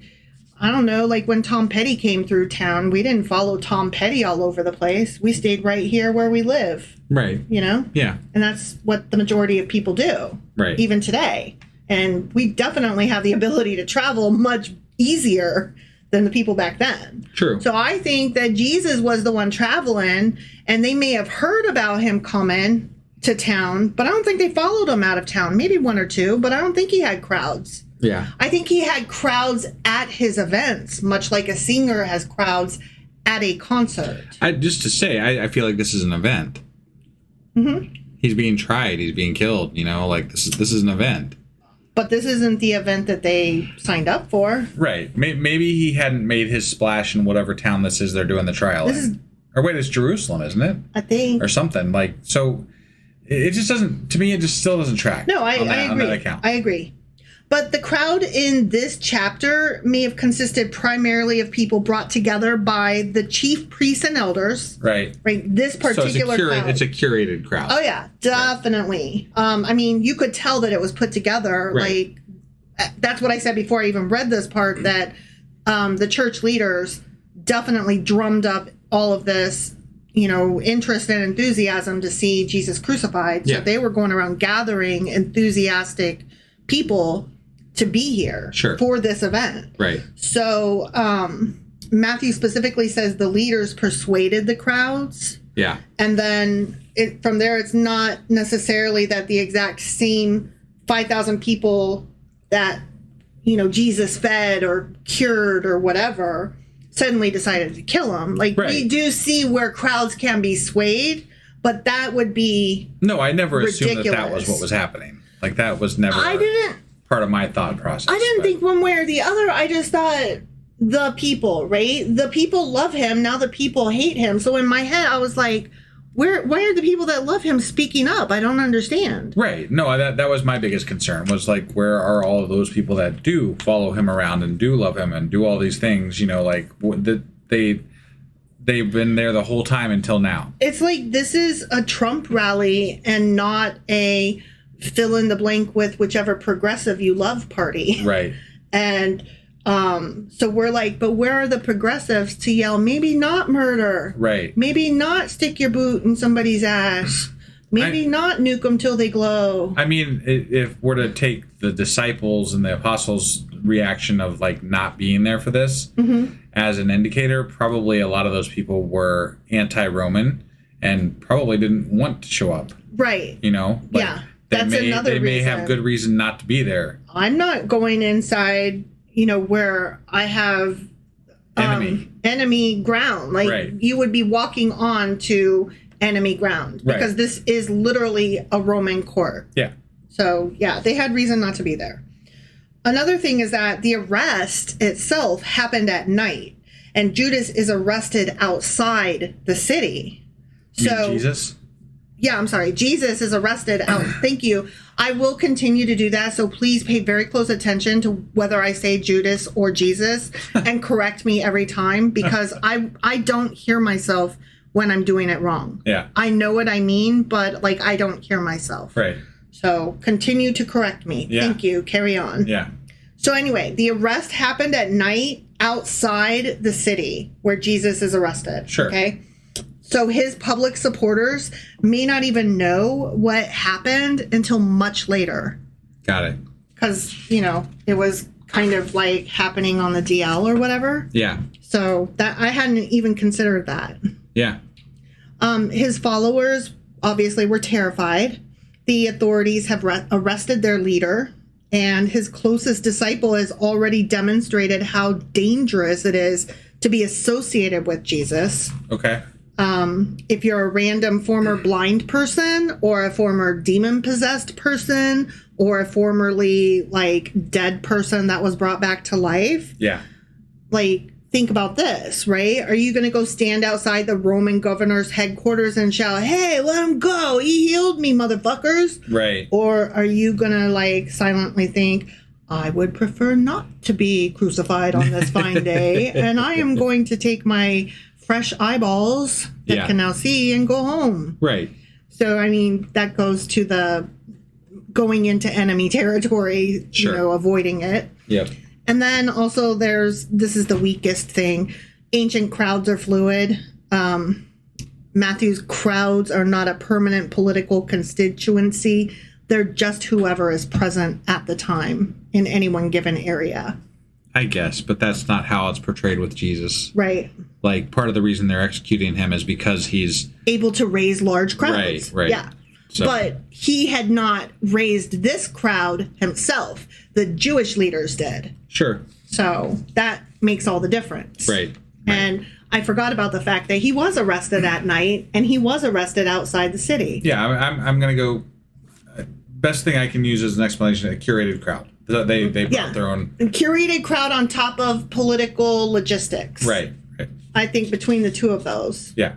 I don't know, like when Tom Petty came through town, we didn't follow Tom Petty all over the place. We stayed right here where we live. You know? And that's what the majority of people do. Even today. And we definitely have the ability to travel much easier than the people back then. So I think that Jesus was the one traveling, and they may have heard about him coming to town, but I don't think they followed him out of town. Maybe one or two, but I don't think he had crowds. I think he had crowds at his events, much like a singer has crowds at a concert.
Just to say, I feel like this is an event. He's being tried. He's being killed. You know, like this is an event.
But this isn't the event that they signed up for.
Maybe he hadn't made his splash in whatever town this is they're doing the trial in. Or wait, it's Jerusalem, isn't it?
I think.
Or something. Like, so it just doesn't, to me, it just still doesn't track.
No, I agree.
On that account.
I agree. But the crowd in this chapter may have consisted primarily of people brought together by the chief priests and elders. This particular crowd.
It's a curated crowd.
Oh, yeah, definitely. I mean, you could tell that it was put together. Like, that's what I said before I even read this part, that the church leaders definitely drummed up all of this, interest and enthusiasm to see Jesus crucified. So they were going around gathering enthusiastic people to be here for this event.
Right.
So Matthew specifically says the leaders persuaded the crowds.
Yeah.
And then from there, it's not necessarily that the exact same 5,000 people that, Jesus fed or cured or whatever suddenly decided to kill him. Like, we do see where crowds can be swayed, but that would be
No, I never
ridiculous.
assumed that was what was happening. Like, that was never part of my thought process.
I didn't think one way or the other. I just thought the people, right? The people love him. Now the people hate him. So in my head, I was like, why are the people that love him speaking up? I don't understand.
Right. No, that was my biggest concern, was like, where are all of those people that do follow him around and do love him and do all these things, like they've been there the whole time until now. It's
like, this is a Trump rally and not a fill in the blank with whichever progressive you love party.
Right.
And so we're like, but where are the progressives to yell, maybe not murder?
Right.
Maybe not stick your boot in somebody's ass. Maybe not nuke them till they glow.
I mean, if we're to take the disciples and the apostles' reaction of like not being there for this as an indicator, probably a lot of those people were anti-Roman and probably didn't want to show up.
Right.
Like,
that's another reason.
They may have good reason not to be there.
I'm not going inside, where I have enemy ground. Like, you would be walking on to enemy ground because this is literally a Roman court.
Yeah.
So, they had reason not to be there. Another thing is that the arrest itself happened at night, and Judas is arrested outside the city.
You mean Jesus?
Yeah, I'm sorry. Jesus is arrested out. Thank you. I will continue to do that, so please pay very close attention to whether I say Judas or Jesus and correct me every time, because I don't hear myself when I'm doing it wrong.
Yeah.
I know what I mean, but I don't hear myself.
Right.
So continue to correct me. Yeah. Thank you. Carry on.
Yeah.
So anyway, the arrest happened at night outside the city where Jesus is arrested.
Sure.
Okay. So his public supporters may not even know what happened until much later.
Got it.
Because, it was kind of like happening on the DL or whatever.
Yeah.
So that I hadn't even considered that.
Yeah.
His followers obviously were terrified. The authorities have arrested their leader, and his closest disciple has already demonstrated how dangerous it is to be associated with Jesus.
Okay.
If you're a random former blind person or a former demon-possessed person or a formerly, dead person that was brought back to life.
Yeah.
Think about this, right? Are you going to go stand outside the Roman governor's headquarters and shout, hey, let him go. He healed me, motherfuckers.
Right.
Or are you going to, silently think, I would prefer not to be crucified on this fine day, and I am going to take my fresh eyeballs that can now see and go home.
Right.
So, that goes to the going into enemy territory, avoiding it.
Yep.
And then also this is the weakest thing. Ancient crowds are fluid. Matthew's crowds are not a permanent political constituency. They're just whoever is present at the time in any one given area.
I guess, but that's not how it's portrayed with Jesus.
Right.
Part of the reason they're executing him is because he's
able to raise large crowds.
Right.
Yeah. So. But he had not raised this crowd himself. The Jewish leaders did.
Sure.
So that makes all the difference.
Right.
And I forgot about the fact that he was arrested at night, and he was arrested outside the city.
Yeah, I'm going to go. Best thing I can use as an explanation: a curated crowd. They brought their own
a curated crowd on top of political logistics.
Right.
I think between the two of those.
Yeah.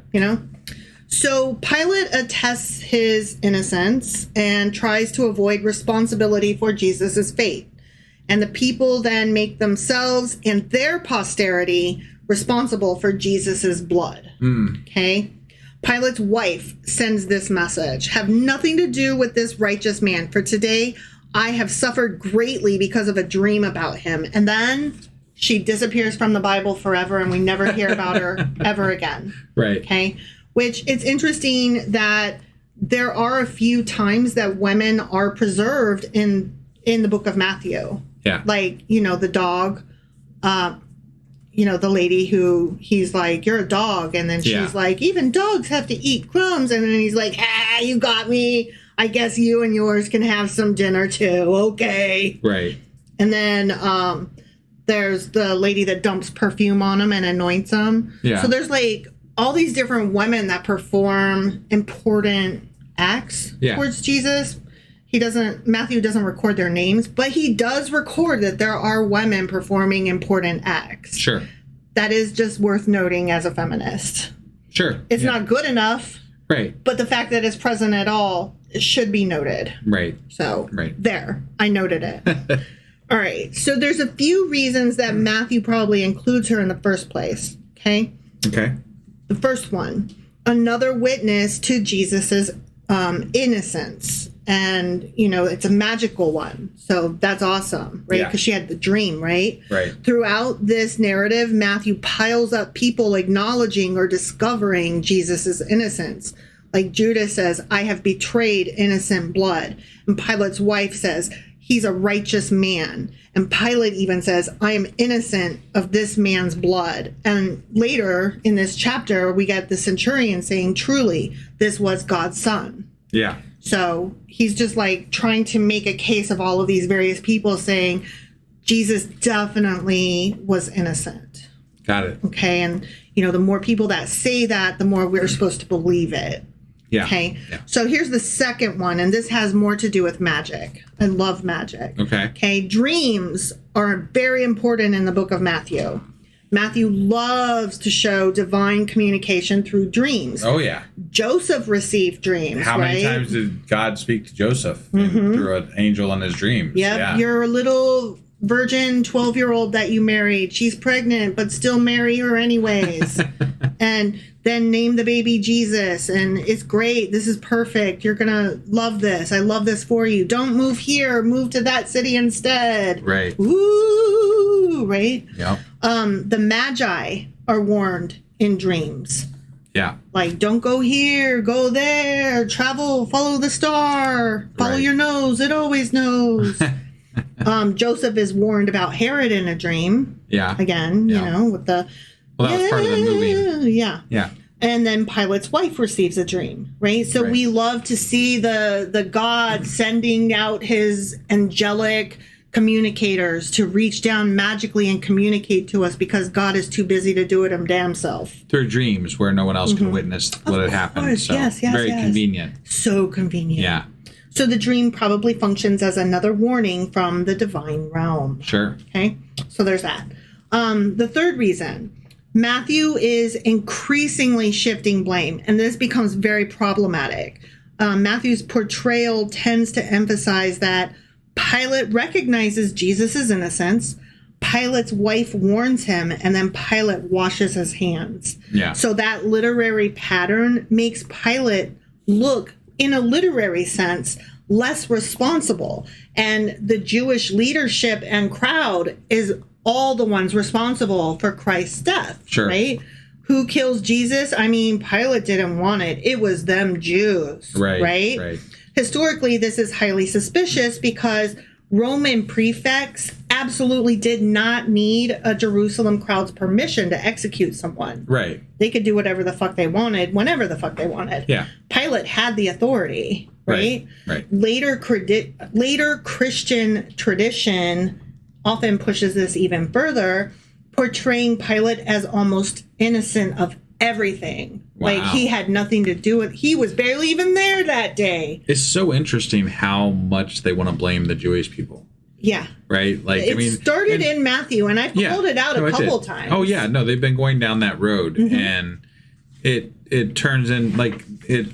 So Pilate attests his innocence and tries to avoid responsibility for Jesus' fate. And the people then make themselves and their posterity responsible for Jesus' blood. Okay? Pilate's wife sends this message. Have nothing to do with this righteous man. For today, I have suffered greatly because of a dream about him. And then she disappears from the Bible forever, and we never hear about her ever again.
Right.
Okay. Which it's interesting that there are a few times that women are preserved in the book of Matthew.
Yeah.
Like, the dog, the lady who he's like, you're a dog. And then she's like, even dogs have to eat crumbs. And then he's like, you got me. I guess you and yours can have some dinner too. Okay.
Right.
And then there's the lady that dumps perfume on him and anoints him. Yeah. So there's like all these different women that perform important acts towards Jesus. Matthew doesn't record their names, but he does record that there are women performing important acts.
Sure.
That is just worth noting as a feminist.
Sure.
It's not good enough.
Right.
But the fact that it's present at all should be noted.
Right.
So, there. I noted it. All right. So there's a few reasons that Matthew probably includes her in the first place. Okay?
Okay.
The first one, another witness to Jesus's innocence. And, it's a magical one. So that's awesome, right? Because she had the dream, right?
Right.
Throughout this narrative, Matthew piles up people acknowledging or discovering Jesus's innocence. Like Judas says, I have betrayed innocent blood. And Pilate's wife says, he's a righteous man. And Pilate even says, I am innocent of this man's blood. And later in this chapter, we get the centurion saying, truly, this was God's son.
Yeah.
So he's just like trying to make a case of all of these various people saying Jesus definitely was innocent.
Got it.
Okay. And, the more people that say that, the more we're supposed to believe it.
Yeah.
Okay.
Yeah.
So here's the second one, and this has more to do with magic. I love magic.
Okay.
Okay. Dreams are very important in the book of Matthew. Matthew loves to show divine communication through dreams.
Oh, yeah.
Joseph received dreams.
How many times did God speak to Joseph through an angel in his dreams?
Yep. Yeah. Your little virgin 12-year-old that you married, she's pregnant, but still marry her anyways. And then name the baby Jesus. And it's great. This is perfect. You're going to love this. I love this for you. Don't move here. Move to that city instead.
Right.
Woo! Right?
Yep.
The Magi are warned in dreams.
Yeah.
Like, don't go here, go there, travel, follow the star, follow your nose, it always knows. Joseph is warned about Herod in a dream. Yeah. Again, with the...
Well, that was part of the movie.
Yeah.
Yeah.
And then Pilate's wife receives a dream, right? So we love to see the God sending out his angelic communicators to reach down magically and communicate to us because God is too busy to do it him damn self.
Through dreams where no one else can witness what had happened. So
yes,
very convenient.
So convenient.
Yeah.
So the dream probably functions as another warning from the divine realm.
Sure.
Okay. So there's that. The third reason, Matthew is increasingly shifting blame, and this becomes very problematic. Matthew's portrayal tends to emphasize that Pilate recognizes Jesus' innocence, Pilate's wife warns him, and then Pilate washes his hands.
Yeah.
So that literary pattern makes Pilate look, in a literary sense, less responsible. And the Jewish leadership and crowd is all the ones responsible for Christ's death. Sure. Right? Who kills Jesus? I mean, Pilate didn't want it. It was them Jews. Right. Right. Historically, this is highly suspicious because Roman prefects absolutely did not need a Jerusalem crowd's permission to execute someone. Right. They could do whatever the fuck they wanted, whenever the fuck they wanted. Yeah. Pilate had the authority, right? Right. Later Christian tradition often pushes this even further, portraying Pilate as almost innocent of everything. Wow. Like he had nothing to do with, he was barely even there that day.
It's so interesting how much they want to blame the Jewish people.
Yeah.
Right? Like,
it started in Matthew, and I've called it out a couple times.
Oh, yeah. No, they've been going down that road, and it turns in, like, it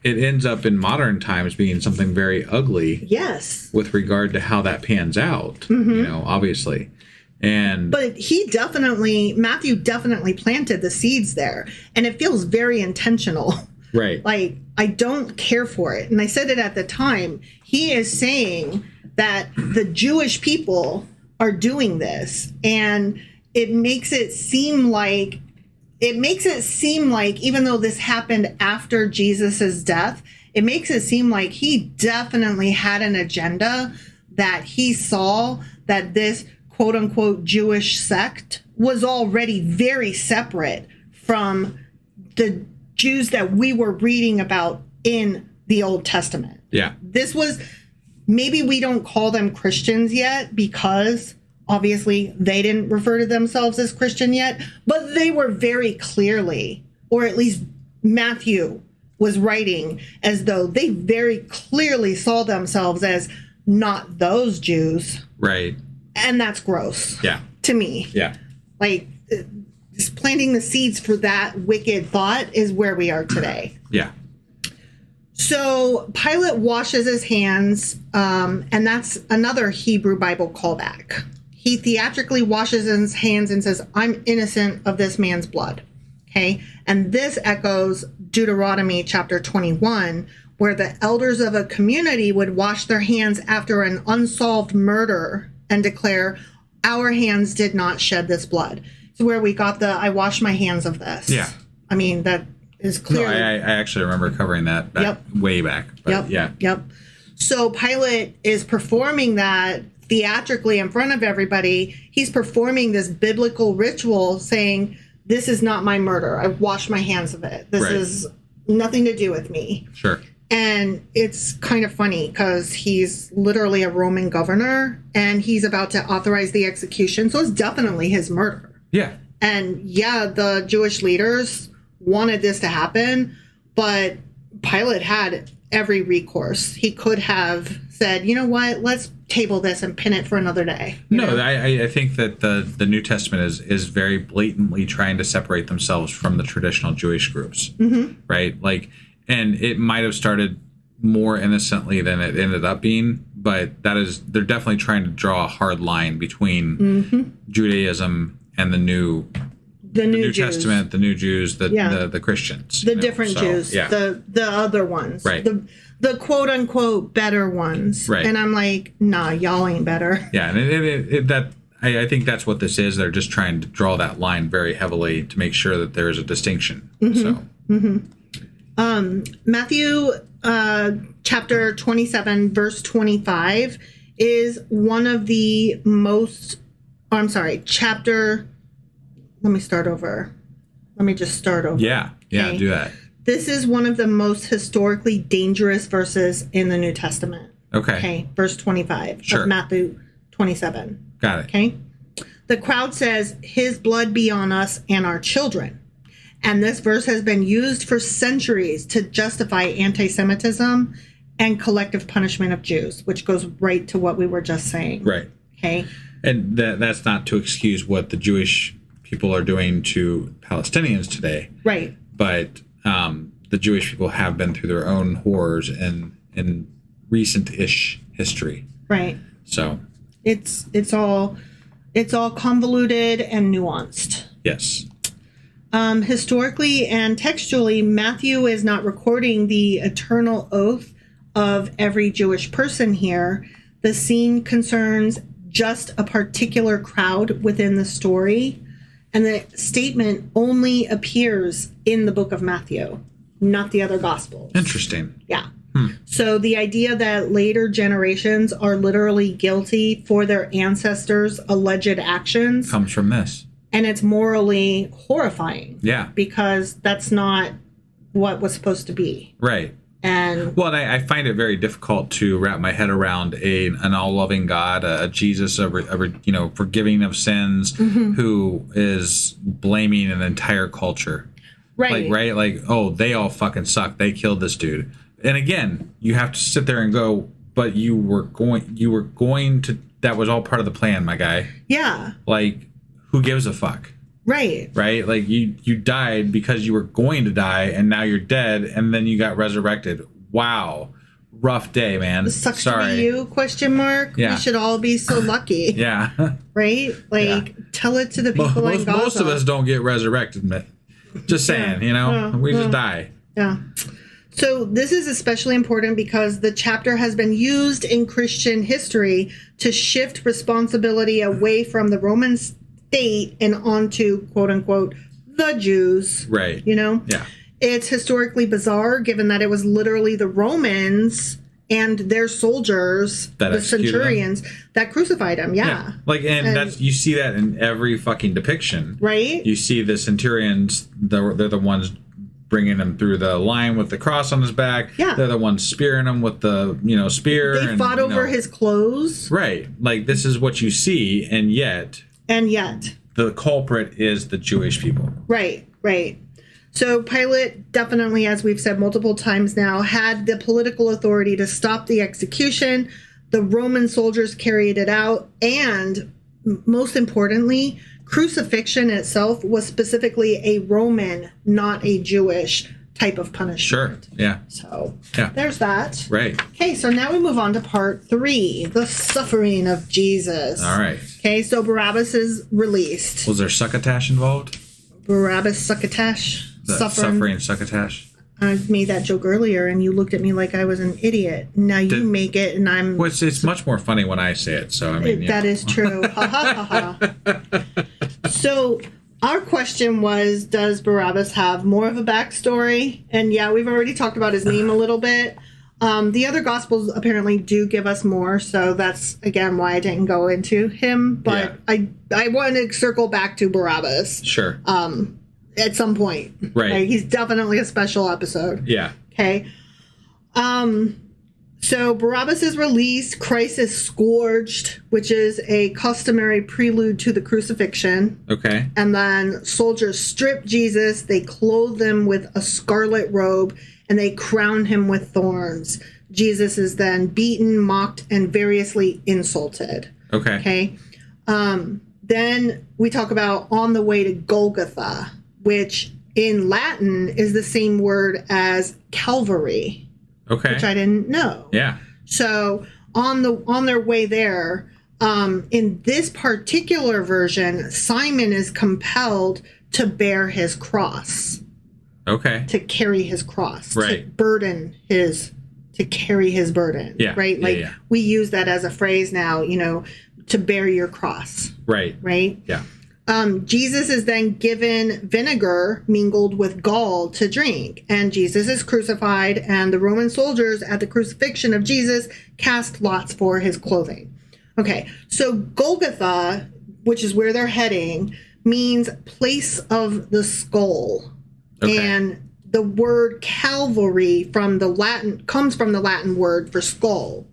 ends up in modern times being something very ugly. Yes. With regard to how that pans out, obviously.
But Matthew definitely planted the seeds there, and it feels very intentional. Right. Like, I don't care for it. And I said it at the time. He is saying that the Jewish people are doing this. And it makes it seem like even though this happened after Jesus's death, it makes it seem like he definitely had an agenda, that he saw that this quote unquote Jewish sect was already very separate from the Jews that we were reading about in the Old Testament.
Yeah.
This was, maybe we don't call them Christians yet because obviously they didn't refer to themselves as Christian yet, but they were very clearly, or at least Matthew was writing as though they very clearly saw themselves as not those Jews.
Right.
And that's gross.
Yeah.
To me.
Yeah.
Like, just planting the seeds for that wicked thought is where we are today.
Yeah.
So Pilate washes his hands, and that's another Hebrew Bible callback. He theatrically washes his hands and says, I'm innocent of this man's blood. Okay. And this echoes Deuteronomy chapter 21, where the elders of a community would wash their hands after an unsolved murder and declare, our hands did not shed this blood. So where we got the, I wash my hands of this.
Yeah.
I mean, that is clear.
No, I actually remember covering that way back. But
Yep. So Pilate is performing that theatrically in front of everybody. He's performing this biblical ritual saying, this is not my murder. I wash my hands of it. This is nothing to do with me.
Sure.
And it's kind of funny because he's literally a Roman governor and he's about to authorize the execution. So it's definitely his murder.
Yeah.
And yeah, the Jewish leaders wanted this to happen, but Pilate had every recourse. He could have said, you know what, let's table this and pin it for another day.
I think that the New Testament is very blatantly trying to separate themselves from the traditional Jewish groups, right? Like, and it might have started more innocently than it ended up being, but they're definitely trying to draw a hard line between Judaism and the New Testament, the new Jews, the Christians,
the different Jews, the other ones,
right?
The quote unquote better ones,
right? And
I'm like, nah, y'all ain't better.
Yeah, and I think that's what this is. They're just trying to draw that line very heavily to make sure that there is a distinction.
Matthew chapter 27, verse 25 is one of the most. Oh, I'm sorry, chapter. Let me start over. Let me just start over.
Yeah,
okay?
Do that.
This is one of the most historically dangerous verses in the New Testament. Okay, verse 25 of Matthew 27.
Got it.
Okay. The crowd says, his blood be on us and our children. And this verse has been used for centuries to justify anti-Semitism and collective punishment of Jews, which goes right to what we were just saying.
Right.
Okay.
And that's not to excuse what the Jewish people are doing to Palestinians today. Right. But the Jewish people have been through their own horrors in recent-ish history.
Right.
So
it's all convoluted and nuanced.
Yes.
Historically and textually, Matthew is not recording the eternal oath of every Jewish person here. The scene concerns just a particular crowd within the story, and the statement only appears in the book of Matthew, not the other Gospels.
Interesting.
Yeah. So the idea that later generations are literally guilty for their ancestors' alleged actions
comes from this.
And it's morally horrifying.
Yeah.
Because that's not what was supposed to be.
Right.
And
I find it very difficult to wrap my head around an all-loving God, a Jesus, forgiving of sins, who is blaming an entire culture.
Right.
Like, oh, they all fucking suck. They killed this dude. And again, you have to sit there and go, but you were going to, that was all part of the plan, my guy.
Yeah.
Like, who gives a fuck?
Right.
Right? Like, you died because you were going to die, and now you're dead, and then you got resurrected. Wow. Rough day, man.
Sucks
Sorry.
to be you, question mark.
Yeah.
We should all be so lucky.
Yeah.
Right? Like, tell it to the people in Gaza.
Most of us don't get resurrected. Just saying, we just die.
Yeah. So this is especially important because the chapter has been used in Christian history to shift responsibility away from the Roman state and onto, quote unquote, the Jews.
Right. Yeah.
It's historically bizarre given that it was literally the Romans and their soldiers, the centurions, that crucified him. Yeah.
And that's, you see that in every fucking depiction.
Right.
You see the centurions, they're the ones bringing him through the line with the cross on his back.
Yeah.
They're the ones spearing him with the, spear.
They fought over his clothes.
Right. This is what you see, and yet the culprit is the Jewish people.
Right. So Pilate definitely, as we've said multiple times now, had the political authority to stop the execution. The Roman soldiers carried it out. And most importantly, crucifixion itself was specifically a Roman, not a Jewish type of punishment.
Sure. Yeah.
So there's that.
Right.
Okay, so now we move on to part 3, the suffering of Jesus.
All right.
Okay, so Barabbas is released.
Was there succotash involved?
Barabbas succotash.
Suffering succotash.
I made that joke earlier, and you looked at me like I was an idiot. Now you make it, and I'm...
Well, it's much more funny when I say it, so I mean...
That is true. Ha, ha, ha, ha. So our question was, does Barabbas have more of a backstory? And yeah, we've already talked about his name a little bit. The other Gospels apparently do give us more, so that's, again, why I didn't go into him. But I want to circle back to Barabbas.
Sure.
At some point.
Right.
Okay? He's definitely a special episode.
Yeah.
Okay. So Barabbas is released. Christ is scourged, which is a customary prelude to the crucifixion.
Okay.
And then soldiers strip Jesus. They clothe him with a scarlet robe, and they crown him with thorns. Jesus is then beaten, mocked, and variously insulted.
Okay.
Then we talk about on the way to Golgotha, which in Latin is the same word as Calvary.
Okay.
Which I didn't know.
Yeah.
So on their way there, in this particular version, Simon is compelled to bear his cross.
Okay.
To carry his cross.
Right.
To carry his burden.
Yeah.
Right? We use that as a phrase now, to bear your cross.
Right.
Right?
Yeah.
Jesus is then given vinegar mingled with gall to drink, and Jesus is crucified, and the Roman soldiers at the crucifixion of Jesus cast lots for his clothing. Okay, so Golgotha, which is where they're heading, means place of the skull. Okay. And the word Calvary comes from the Latin word for skull.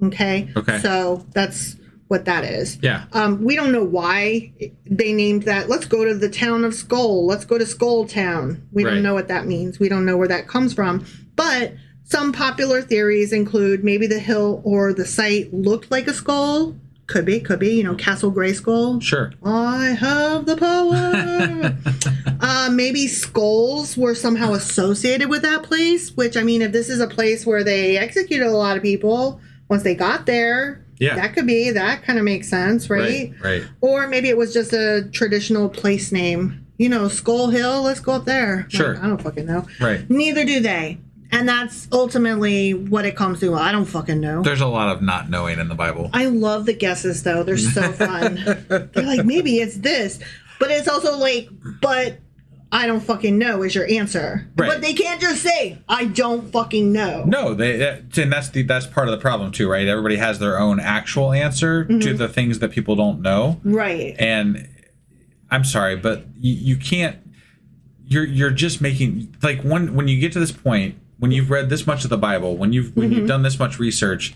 Okay?
Okay.
So that's what that is.
Yeah.
We don't know why they named that. Let's go to the town of Skull. Let's go to Skull Town. We don't know what that means. We don't know where that comes from. But some popular theories include maybe the hill or the site looked like a skull. Could be, Castle Grayskull.
Sure.
I have the power. Maybe skulls were somehow associated with that place, which, if this is a place where they executed a lot of people, once they got there... Yeah. That kind of makes sense, right?
Right.
Or maybe it was just a traditional place name. Skull Hill, let's go up there.
Sure.
I don't fucking know.
Right.
Neither do they. And that's ultimately what it comes to. I don't fucking know.
There's a lot of not knowing in the Bible.
I love the guesses, though. They're so fun. They're like, maybe it's this. But it's also like, but I don't fucking know is your answer. Right. But they can't just say, I don't fucking know.
No, and that's part of the problem too, right? Everybody has their own actual answer to the things that people don't know.
Right.
And I'm sorry, but you can't, you're just making, like when you get to this point, when you've read this much of the Bible, when you've done this much research,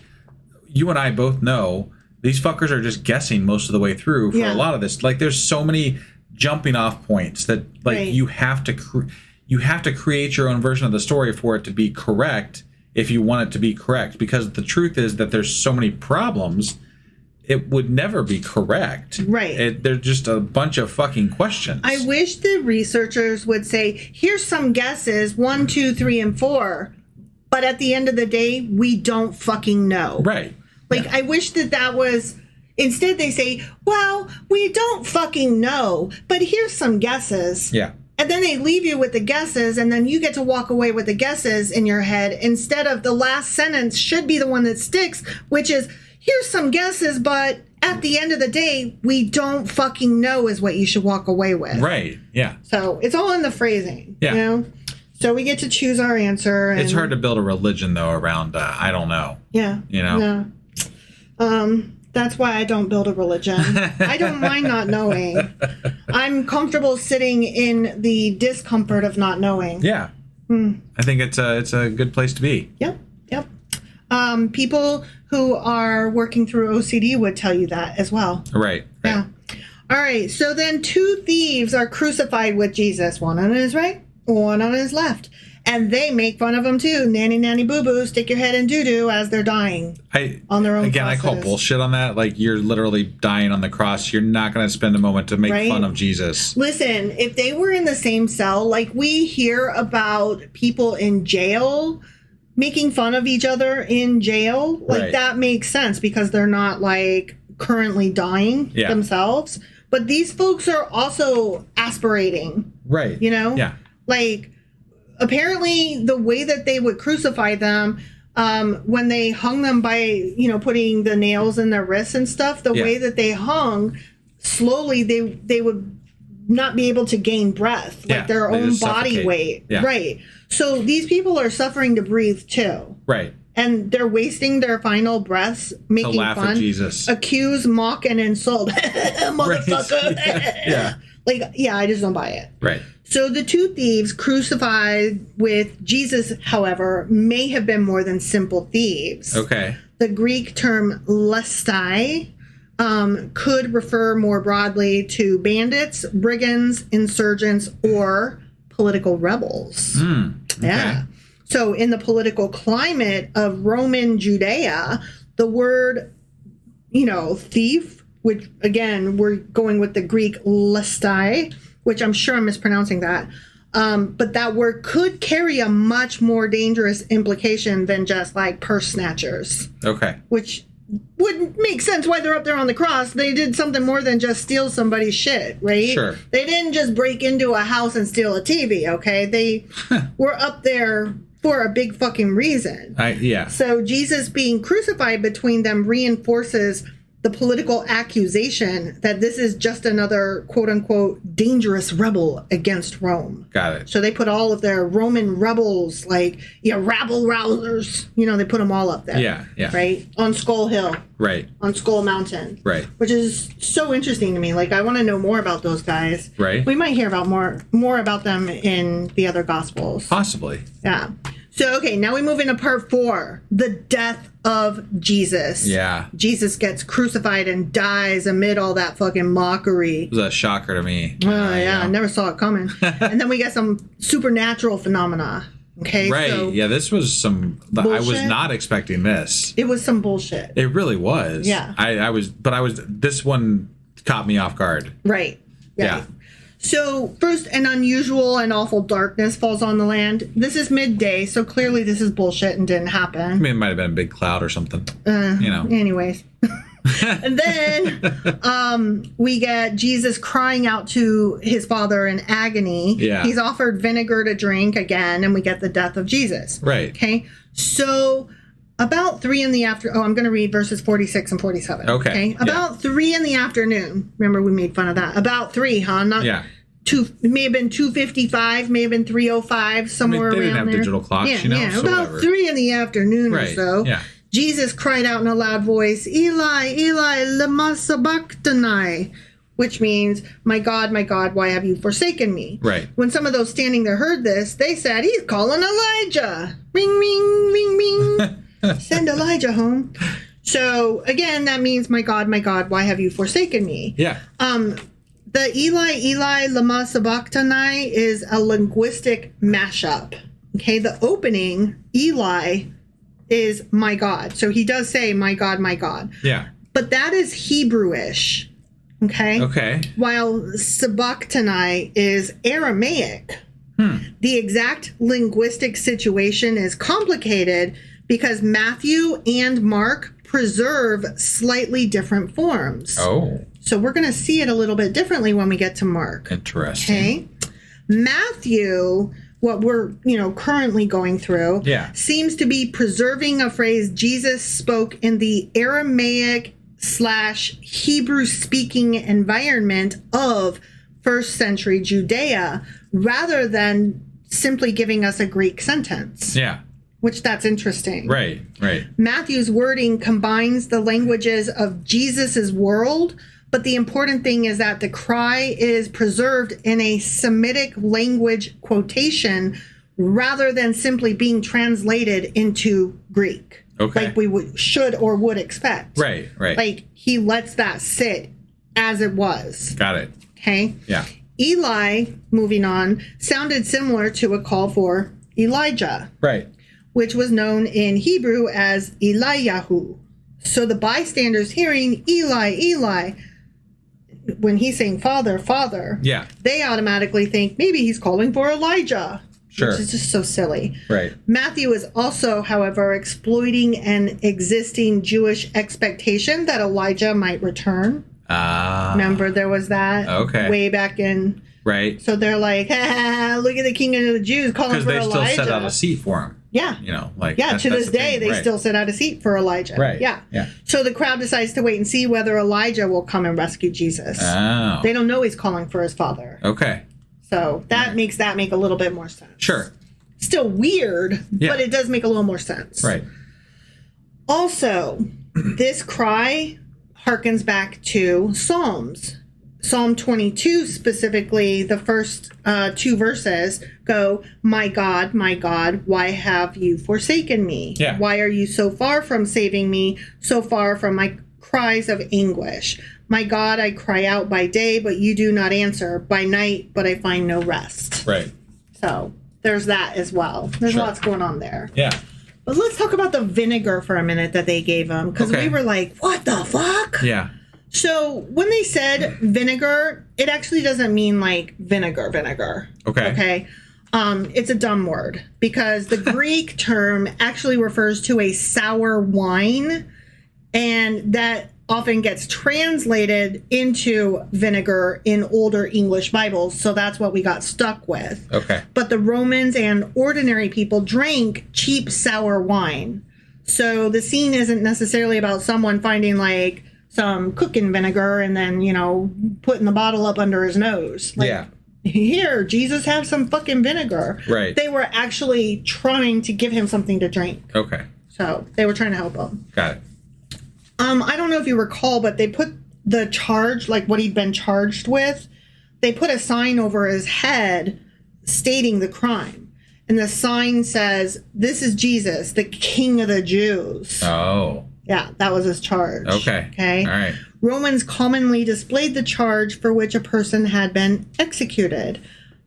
you and I both know these fuckers are just guessing most of the way through for a lot of this. Like there's so many jumping off points that you have to create your own version of the story for it to be correct if you want it to be correct, because the truth is that there's so many problems it would never be correct.
Right.
They're just a bunch of fucking questions.
I wish the researchers would say, here's some guesses, 1, 2, 3, and 4, but at the end of the day we don't fucking know.
Right.
I wish that was... Instead, they say, well, we don't fucking know, but here's some guesses.
Yeah.
And then they leave you with the guesses, and then you get to walk away with the guesses in your head instead of the last sentence should be the one that sticks, which is, here's some guesses, but at the end of the day, we don't fucking know is what you should walk away with.
Right, yeah.
So it's all in the phrasing, you know? So we get to choose our answer. And,
it's hard to build a religion, though, around I don't know.
Yeah.
You know?
Yeah. That's why I don't build a religion. I don't mind not knowing. I'm comfortable sitting in the discomfort of not knowing.
Yeah. I think it's a good place to be.
Yep. People who are working through OCD would tell you that as well.
Right.
Yeah. All right. So then 2 thieves are crucified with Jesus, one on his right, one on his left. And they make fun of him too. Nanny, nanny, boo boo, stick your head in doo doo as they're dying on their own
Again,
crosses.
I call bullshit on that. Like, you're literally dying on the cross. You're not going to spend a moment to make fun of Jesus.
Listen, if they were in the same cell, like we hear about people in jail making fun of each other in jail, like that makes sense because they're not like currently dying themselves. But these folks are also aspirating.
Right.
You know?
Yeah.
Like, apparently the way that they would crucify them when they hung them by, you know, putting the nails in their wrists and stuff, the way that they hung, slowly they would not be able to gain breath, like their own body weight.
Yeah.
Right. So these people are suffering to breathe too.
Right.
And they're wasting their final breaths making
laugh
fun,
at Jesus.
Accuse, mock, and insult. Motherfucker.
Yeah.
Like, yeah, I just don't buy it.
Right.
So the 2 thieves crucified with Jesus, however, may have been more than simple thieves.
Okay.
The Greek term lestai could refer more broadly to bandits, brigands, insurgents, or political rebels.
Okay.
Yeah. So in the political climate of Roman Judea, the word, you know, thief, which again, we're going with the Greek lestai, which I'm sure I'm mispronouncing that. But that word could carry a much more dangerous implication than just like purse snatchers. Okay. Which would make sense why they're up there on the cross. They did something more than just steal somebody's shit, right?
Sure.
They didn't just break into a house and steal a TV, okay? They were up there for a big fucking reason.
Yeah.
So Jesus being crucified between them reinforces the political accusation that this is just another quote-unquote dangerous rebel against Rome.
Got it.
So they put all of their Roman rebels, like, rabble-rousers, they put them all up there.
Yeah, yeah.
Right? On Skull Hill.
Right.
On Skull Mountain.
Right.
Which is so interesting to me. Like, I want to know more about those guys.
Right.
We might hear about more about them in the other Gospels.
Possibly.
Yeah. So, okay, now we move into part 4, the death of Jesus.
Yeah.
Jesus gets crucified and dies amid all that fucking mockery.
It was a shocker to me.
Oh, yeah, I never saw it coming. And then we get some supernatural phenomena. Okay.
Right.
So
yeah, this was some,
bullshit.
I was not expecting this.
It was some bullshit.
It really was.
Yeah.
This one caught me off guard.
Right.
Yeah.
So, first, an unusual and awful darkness falls on the land. This is midday, so clearly this is bullshit and didn't happen.
I mean, it might have been a big cloud or something.
Anyways. And then we get Jesus crying out to his Father in agony.
Yeah.
He's offered vinegar to drink again, and we get the death of Jesus.
Right.
Okay. So, about 3 in the afternoon. Oh, I'm going to read verses 46 and 47.
Okay.
About 3 in the afternoon. Remember, we made fun of that. About 3, huh? Not it may have been 2:55, may have been 3:05, somewhere around there.
They didn't have digital clocks,
Yeah,
so
about
whatever.
3 in the afternoon or so.
Yeah.
Jesus cried out in a loud voice, Eli, Eli, lema sabachthani, which means, my God, why have you forsaken me?
Right.
When some of those standing there heard this, they said, he's calling Elijah. Ring, ring, ring, ring. Send Elijah home. So, again, that means, my God, why have you forsaken me?
Yeah.
The Eli, Eli, lema sabachthani is a linguistic mashup. Okay, the opening, Eli, is my God. So he does say, my God, my God.
Yeah.
But that is Hebrewish. Okay?
Okay.
While sabachthani is Aramaic. The exact linguistic situation is complicated because Matthew and Mark preserve slightly different forms.
Oh.
So we're going to see it a little bit differently when we get to Mark.
Interesting.
Okay? Matthew, what we're, currently going through, seems to be preserving a phrase Jesus spoke in the Aramaic / Hebrew speaking environment of first century Judea, rather than simply giving us a Greek sentence.
Yeah.
Which that's interesting.
Right.
Matthew's wording combines the languages of Jesus's world, but the important thing is that the cry is preserved in a Semitic language quotation rather than simply being translated into Greek.
Okay.
Like we should or would expect.
Right.
Like he lets that sit as it was.
Got it.
Okay?
Yeah.
Eli, moving on, sounded similar to a call for Elijah.
Right.
Which was known in Hebrew as Eliyahu. So the bystanders hearing Eli, Eli, when he's saying Father, Father, they automatically think maybe he's calling for Elijah.
Sure.
Which is just so silly.
Right.
Matthew is also, however, exploiting an existing Jewish expectation that Elijah might return. Remember there was that way back in...
Right.
So they're like, look at the king of the Jews calling for Elijah.
Because they still set out a seat for him.
Yeah. To this day, they still set out a seat for Elijah.
Right.
Yeah.
Yeah.
So the crowd decides to wait and see whether Elijah will come and rescue Jesus.
Oh.
They don't know he's calling for his father.
Okay.
So that makes that make a little bit more sense.
Sure.
Still weird, but it does make a little more sense.
Right.
Also, this cry harkens back to Psalms. Psalm 22, specifically, the first 2 verses go, my God, why have you forsaken me?
Yeah.
Why are you so far from saving me, so far from my cries of anguish? My God, I cry out by day, but you do not answer. By night, but I find no rest.
Right.
So there's that as well. There's lots going on there.
Yeah.
But let's talk about the vinegar for a minute that they gave him, because we were like, what the fuck?
Yeah.
So when they said vinegar, it actually doesn't mean like vinegar. Okay. It's a dumb word because the Greek term actually refers to a sour wine, and that often gets translated into vinegar in older English Bibles. So that's what we got stuck with.
Okay.
But the Romans and ordinary people drank cheap sour wine. So the scene isn't necessarily about someone finding like some cooking vinegar and then, putting the bottle up under his nose. Like, here, Jesus, have some fucking vinegar.
Right.
They were actually trying to give him something to drink.
Okay.
So they were trying to help him.
Got it.
I don't know if you recall, but they put the charge, like what he'd been charged with, they put a sign over his head stating the crime. And the sign says, this is Jesus, the King of the Jews.
Oh.
Yeah, that was his charge.
Okay. All right.
Romans commonly displayed the charge for which a person had been executed.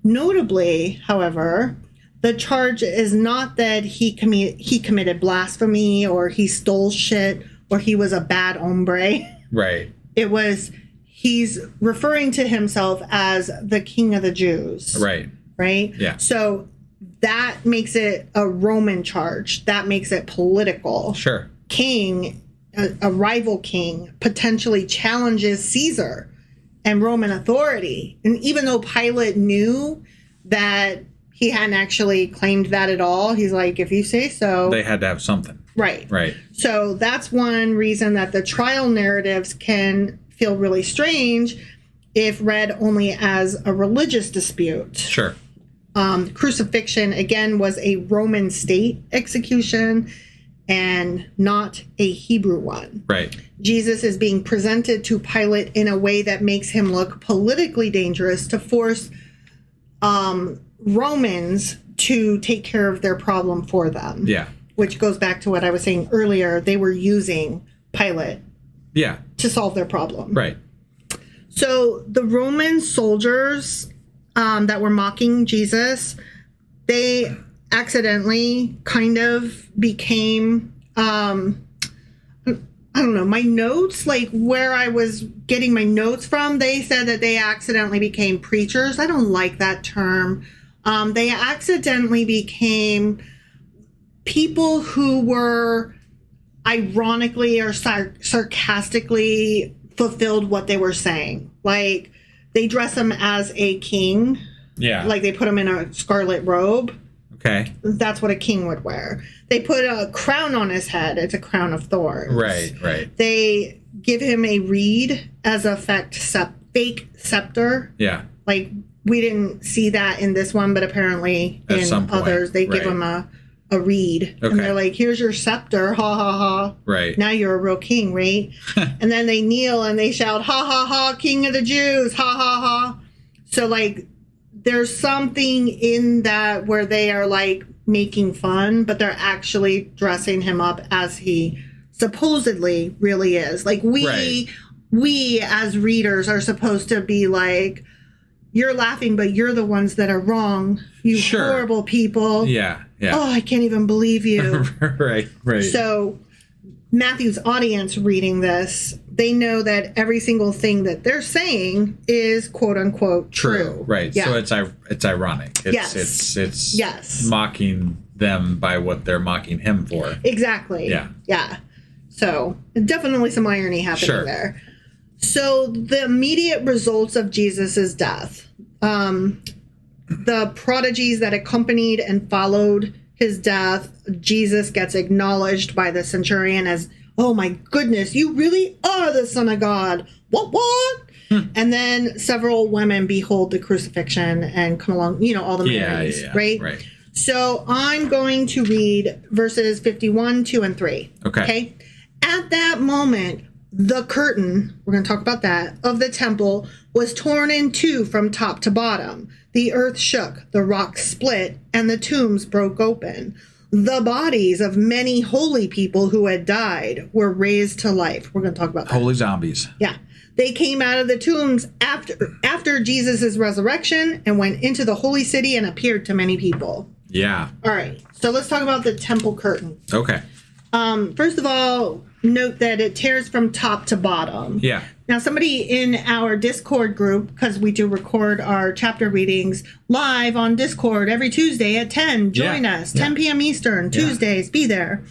Notably, however, the charge is not that he committed blasphemy or he stole shit or he was a bad hombre.
Right.
It was he's referring to himself as the King of the Jews.
Right.
Right?
Yeah.
So that makes it a Roman charge. That makes it political.
Sure.
King, a rival king, potentially challenges Caesar and Roman authority. And even though Pilate knew that he hadn't actually claimed that at all, he's like, if you say so.
They had to have something.
Right.
Right.
So that's one reason that the trial narratives can feel really strange if read only as a religious dispute.
Sure.
Crucifixion, again, was a Roman state execution and not a Hebrew one.
Right.
Jesus is being presented to Pilate in a way that makes him look politically dangerous to force Romans to take care of their problem for them.
Yeah.
Which goes back to what I was saying earlier. They were using Pilate to solve their problem.
Right.
So the Roman soldiers that were mocking Jesus, they accidentally kind of became, I don't know, my notes, like where I was getting my notes from, they said that they accidentally became preachers. I don't like that term. They accidentally became people who were ironically or sarcastically fulfilled what they were saying. Like, they dress him as a king,
Yeah.
Like they put him in a scarlet robe.
Okay.
That's what a king would wear. They put a crown on his head. It's a crown of thorns.
Right.
They give him a reed as a fake scepter.
Yeah.
Like, we didn't see that in this one, but apparently in others, they give him a reed. Okay. And they're like, here's your scepter, ha, ha, ha.
Right.
Now you're a real king, right? And then they kneel and they shout, ha, ha, ha, king of the Jews, ha, ha, ha. So, like, there's something in that where they are, like, making fun, but they're actually dressing him up as he supposedly really is. Like, we as readers are supposed to be like, you're laughing, but you're the ones that are wrong. You horrible people.
Yeah.
Oh, I can't even believe you.
Right.
So Matthew's audience reading this, they know that every single thing that they're saying is quote unquote true.
Right.
Yeah.
So it's ironic. It's mocking them by what they're mocking him for.
Exactly. Yeah. So definitely some irony happening there. So the immediate results of Jesus's death, the prodigies that accompanied and followed his death, Jesus gets acknowledged by the centurion as, oh my goodness, you really are the Son of God. What? And then several women behold the crucifixion and come along, all the Marys, right? So I'm going to read verses 51, 2, and 3. Okay. At that moment, the curtain, we're going to talk about that, of the temple was torn in two from top to bottom. The earth shook, the rocks split, and the tombs broke open. The bodies of many holy people who had died were raised to life. We're going to talk about that.
Holy zombies.
Yeah. They came out of the tombs after Jesus' resurrection and went into the holy city and appeared to many people.
Yeah.
All right. So let's talk about the temple curtain.
Okay.
First of all, note that it tears from top to bottom.
Yeah.
Now, somebody in our Discord group, because we do record our chapter readings live on Discord every Tuesday at 10. Join us, 10 p.m. Eastern, Tuesdays, be there.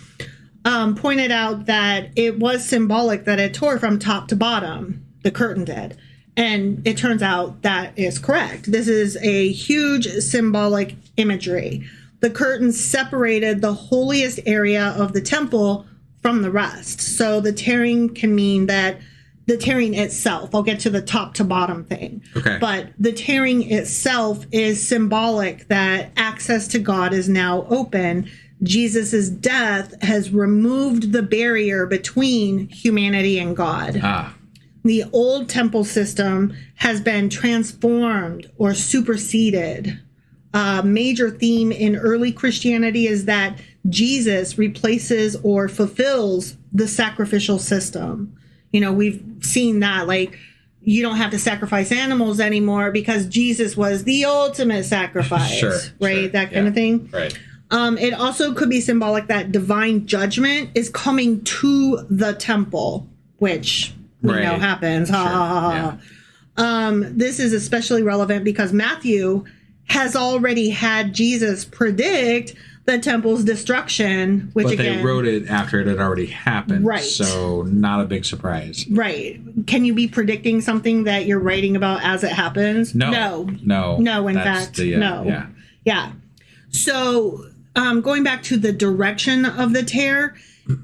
Pointed out that it was symbolic that it tore from top to bottom. The curtain did. And it turns out that is correct. This is a huge symbolic imagery. The curtain separated the holiest area of the temple from the rest. So the tearing can mean that the tearing itself, I'll get to the top to bottom thing.
Okay.
But the tearing itself is symbolic that access to God is now open. Jesus's death has removed the barrier between humanity and God. The old temple system has been transformed or superseded. A major theme in early Christianity is that Jesus replaces or fulfills the sacrificial system. We've seen that, like, you don't have to sacrifice animals anymore because Jesus was the ultimate sacrifice, right? That kind of thing.
Right.
It also could be symbolic that divine judgment is coming to the temple, which we know happens. This is especially relevant because Matthew has already had Jesus predict the temple's destruction, but they
wrote it after it had already happened,
right?
So not a big surprise,
right? Can you be predicting something that you're writing about as it happens?
No.
In fact, no. Yeah. So going back to the direction of the tear,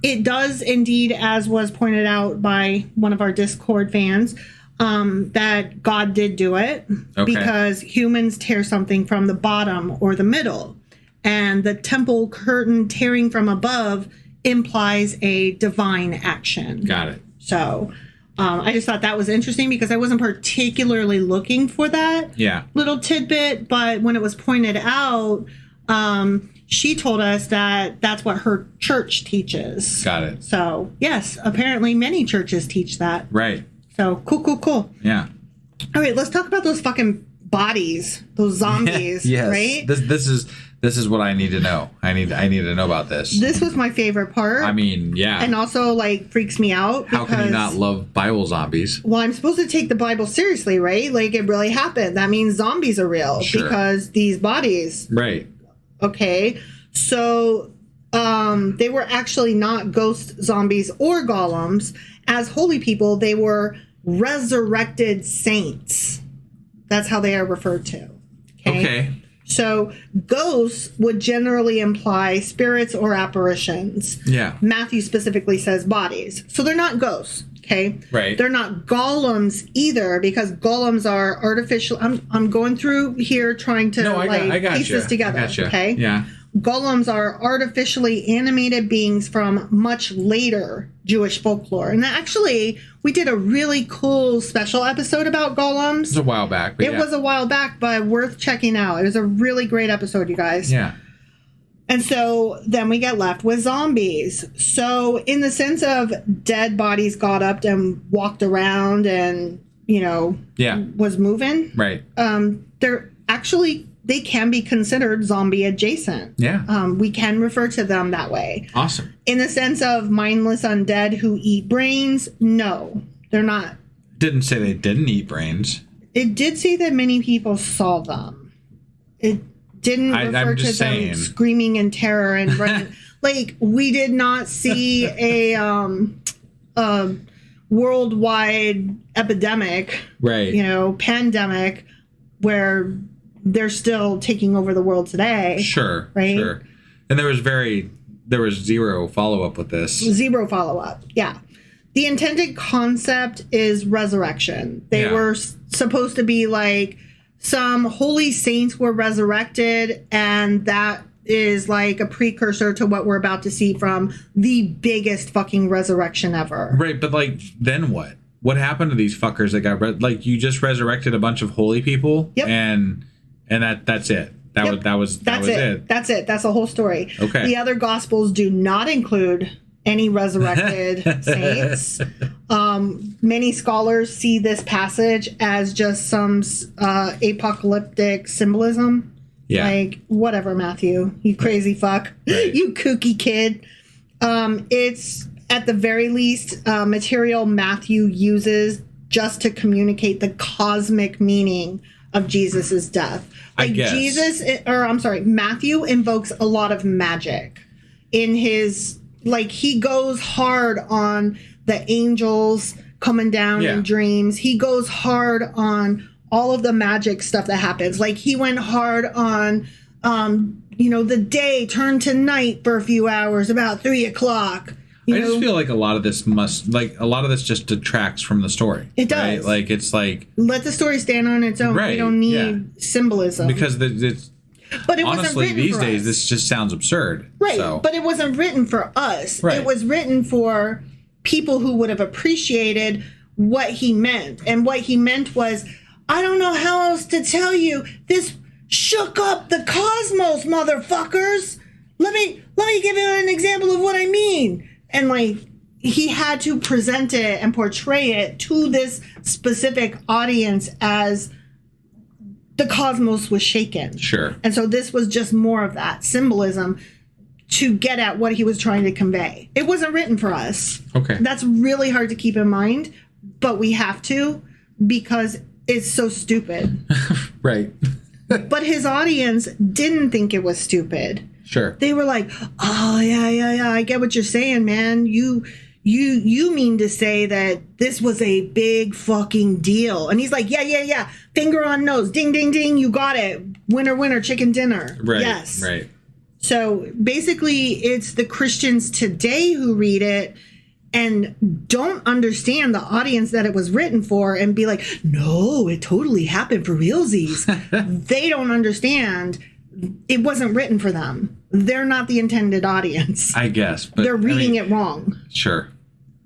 it does indeed, as was pointed out by one of our Discord fans, that God did do it because humans tear something from the bottom or the middle. And the temple curtain tearing from above implies a divine action.
Got it.
So I just thought that was interesting because I wasn't particularly looking for that little tidbit. But when it was pointed out, she told us that that's what her church teaches.
Got it.
So, yes, apparently many churches teach that.
Right.
So, cool.
Yeah.
All right, let's talk about those fucking bodies, those zombies,
yes.
right?
This is what I need to know. I need to know about this.
This was my favorite part.
I mean, yeah.
And also, like, freaks me out.
How can you not love Bible zombies?
Well, I'm supposed to take the Bible seriously, right? Like, it really happened. That means zombies are real because these bodies.
Right.
Okay. So they were actually not ghost zombies or golems. As holy people, they were resurrected saints. That's how they are referred to.
Okay.
So ghosts would generally imply spirits or apparitions.
Yeah.
Matthew specifically says bodies. So they're not ghosts. Okay.
Right.
They're not golems either, because golems are artificial. I'm going through here trying to piece this together. Okay.
Yeah.
Golems are artificially animated beings from much later Jewish folklore. And actually, we did a really cool special episode about golems.
It was a while back.
It was a while back, but worth checking out. It was a really great episode, you guys.
Yeah.
And so then we get left with zombies. So in the sense of dead bodies got up and walked around and, was moving.
Right.
They can be considered zombie adjacent.
Yeah.
We can refer to them that way.
Awesome.
In the sense of mindless undead who eat brains, no, they're not.
Didn't say they didn't eat brains.
It did say that many people saw them. It didn't refer to them screaming in terror and running. Like, we did not see a worldwide epidemic,
right?
Pandemic, where they're still taking over the world today.
Sure.
Right.
Sure. And there was zero follow-up with this.
Zero follow-up. Yeah. The intended concept is resurrection. They were supposed to be like some holy saints were resurrected, and that is like a precursor to what we're about to see from the biggest fucking resurrection ever.
Right, but like, then what? What happened to these fuckers that got you just resurrected a bunch of holy people?
Yep.
And that's it. That was it.
That's it. That's the whole story.
Okay.
The other gospels do not include any resurrected saints. Many scholars see this passage as just some apocalyptic symbolism.
Yeah.
Like, whatever, Matthew, you crazy fuck,
right.
You kooky kid. It's at the very least material Matthew uses just to communicate the cosmic meaning of Jesus's death. Like,
I guess.
Matthew invokes a lot of magic in his, like, he goes hard on the angels coming down in dreams. He goes hard on all of the magic stuff that happens. Like, he went hard on, the day turned to night for a few hours about 3:00.
I just feel like a lot of this just detracts from the story.
It does.
Right? Like, it's like,
let the story stand on its own.
Right,
we don't need symbolism.
Because it's...
But it
honestly,
wasn't written
these
for
days,
us.
this just sounds absurd.
Right,
so.
But it wasn't written for us.
Right.
It was written for people who would have appreciated what he meant. And what he meant was, I don't know how else to tell you. This shook up the cosmos, motherfuckers. Let me give you an example of what I mean. And, like, he had to present it and portray it to this specific audience as the cosmos was shaken.
Sure.
And so this was just more of that symbolism to get at what he was trying to convey. It wasn't written for us.
Okay.
That's really hard to keep in mind, but we have to, because it's so stupid.
Right.
But his audience didn't think it was stupid.
Sure.
They were like, oh, yeah, I get what you're saying, man. You mean to say that this was a big fucking deal. And he's like, yeah. Finger on nose. Ding, ding, ding. You got it. Winner, chicken dinner.
Right.
Yes.
Right.
So basically, it's the Christians today who read it and don't understand the audience that it was written for and be like, no, it totally happened for realsies. They don't understand. It wasn't written for them. They're not the intended audience.
I guess. But
they're reading it wrong.
Sure.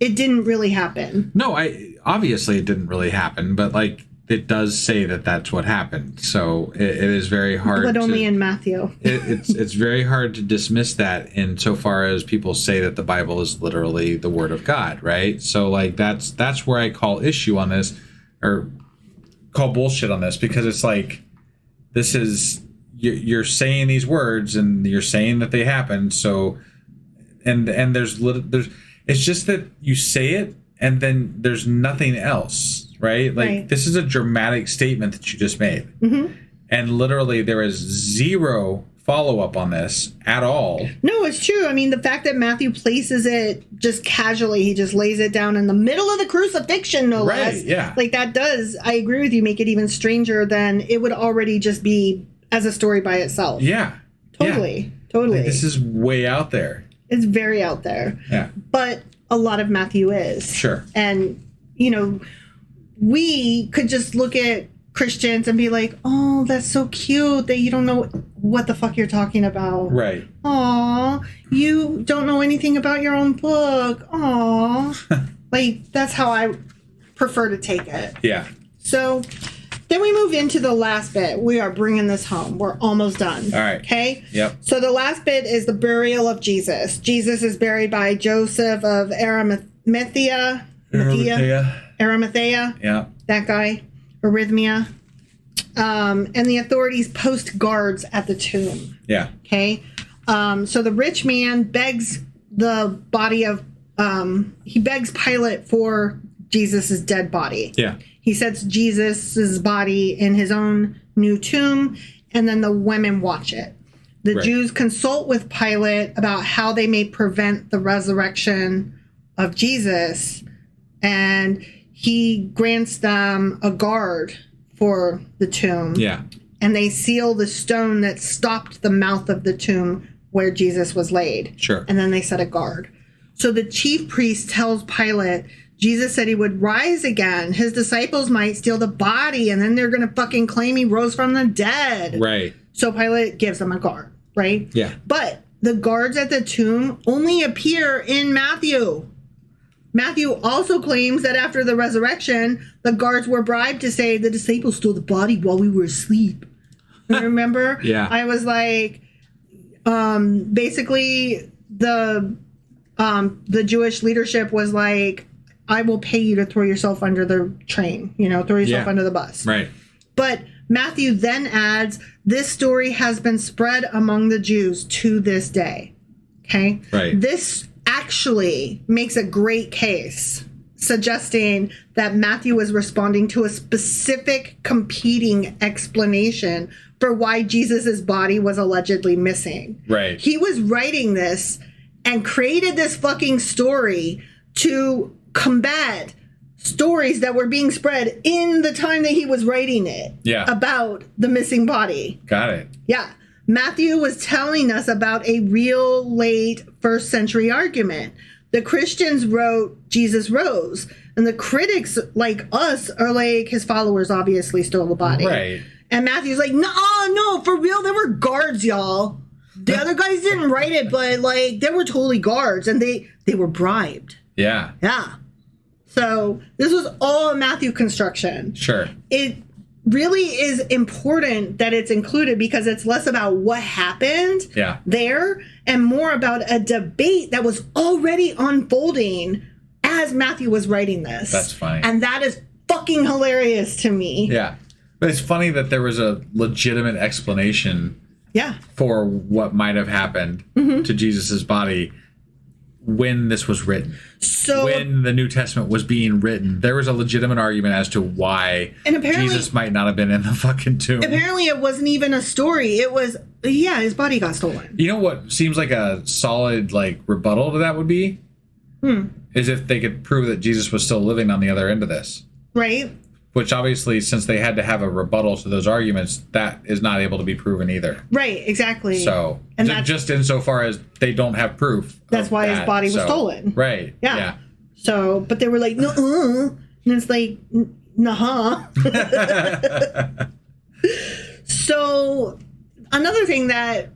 It didn't really happen.
No, obviously it didn't really happen, but like, it does say that that's what happened. So it is very hard.
But only in Matthew.
It's very hard to dismiss that insofar as people say that the Bible is literally the Word of God, right? So like, that's where I call issue on this, or call bullshit on this, because it's like, this is, you're saying these words and you're saying that they happened. So, and there's it's just that you say it and then there's nothing else, right? Like, This is a dramatic statement that you just made. Mm-hmm. And literally there is zero follow-up on this at all.
No, it's true. I mean, the fact that Matthew places it just casually, he just lays it down in the middle of the crucifixion, no less.
Yeah.
Like, that does, I agree with you, make it even stranger than it would already just be as a story by itself.
Yeah.
Totally. Totally.
Like, this is way out there.
It's very out there.
Yeah.
But a lot of Matthew is.
Sure.
And, you know, we could just look at Christians and be like, oh, that's so cute that you don't know what the fuck you're talking about.
Right.
Aw, you don't know anything about your own book. Aw. Like, that's how I prefer to take it.
Yeah.
So then we move into the last bit. We are bringing this home. We're almost done.
All right.
Okay?
Yep.
So the last bit is the burial of Jesus. Jesus is buried by Joseph of Arimathea. Arimathea.
Yeah.
That guy. Arrhythmia. And the authorities post guards at the tomb.
Yeah.
Okay. So the rich man begs the body of, he begs Pilate for Jesus's dead body.
Yeah.
He sets Jesus's body in his own new tomb, and then the women watch it. The Jews consult with Pilate about how they may prevent the resurrection of Jesus, and he grants them a guard for the tomb.
Yeah.
And they seal the stone that stopped the mouth of the tomb where Jesus was laid.
Sure.
And then they set a guard. So the chief priest tells Pilate, Jesus said he would rise again. His disciples might steal the body, and then they're going to fucking claim he rose from the dead.
Right.
So Pilate gives them a guard, right?
Yeah.
But the guards at the tomb only appear in Matthew. Matthew also claims that after the resurrection, the guards were bribed to say the disciples stole the body while we were asleep. Remember?
Yeah.
I was like, basically the Jewish leadership was like, I will pay you to throw yourself under the train, throw yourself under the bus.
Right.
But Matthew then adds, this story has been spread among the Jews to this day. Okay?
Right.
This actually makes a great case suggesting that Matthew was responding to a specific competing explanation for why Jesus's body was allegedly missing.
Right.
He was writing this and created this fucking story to combat stories that were being spread in the time that he was writing it.
Yeah.
About the missing body.
Got it.
Yeah. Matthew was telling us about a real late first century argument. The Christians wrote Jesus rose, and the critics like us are like, his followers obviously stole the body.
Right.
And Matthew's like, no, for real, there were guards, y'all. The other guys didn't write it, but like there were totally guards, and they were bribed.
Yeah.
Yeah. So this was all a Matthew construction.
Sure.
It really is important that it's included because it's less about what happened there and more about a debate that was already unfolding as Matthew was writing this.
That's funny.
And that is fucking hilarious to me.
Yeah. But it's funny that there was a legitimate explanation for what might have happened to Jesus's body when this was written. So when the New Testament was being written, there was a legitimate argument as to why Jesus might not have been in the fucking tomb.
Apparently it wasn't even a story. It was, his body got stolen.
You know what seems like a solid rebuttal to that would be? Is if they could prove that Jesus was still living on the other end of this.
Right.
Which obviously, since they had to have a rebuttal to those arguments, that is not able to be proven either.
Right, exactly.
So, and just insofar as they don't have proof.
That's why his body was stolen.
Right. Yeah.
So, but they were like, no, and it's like, nah. So, another thing that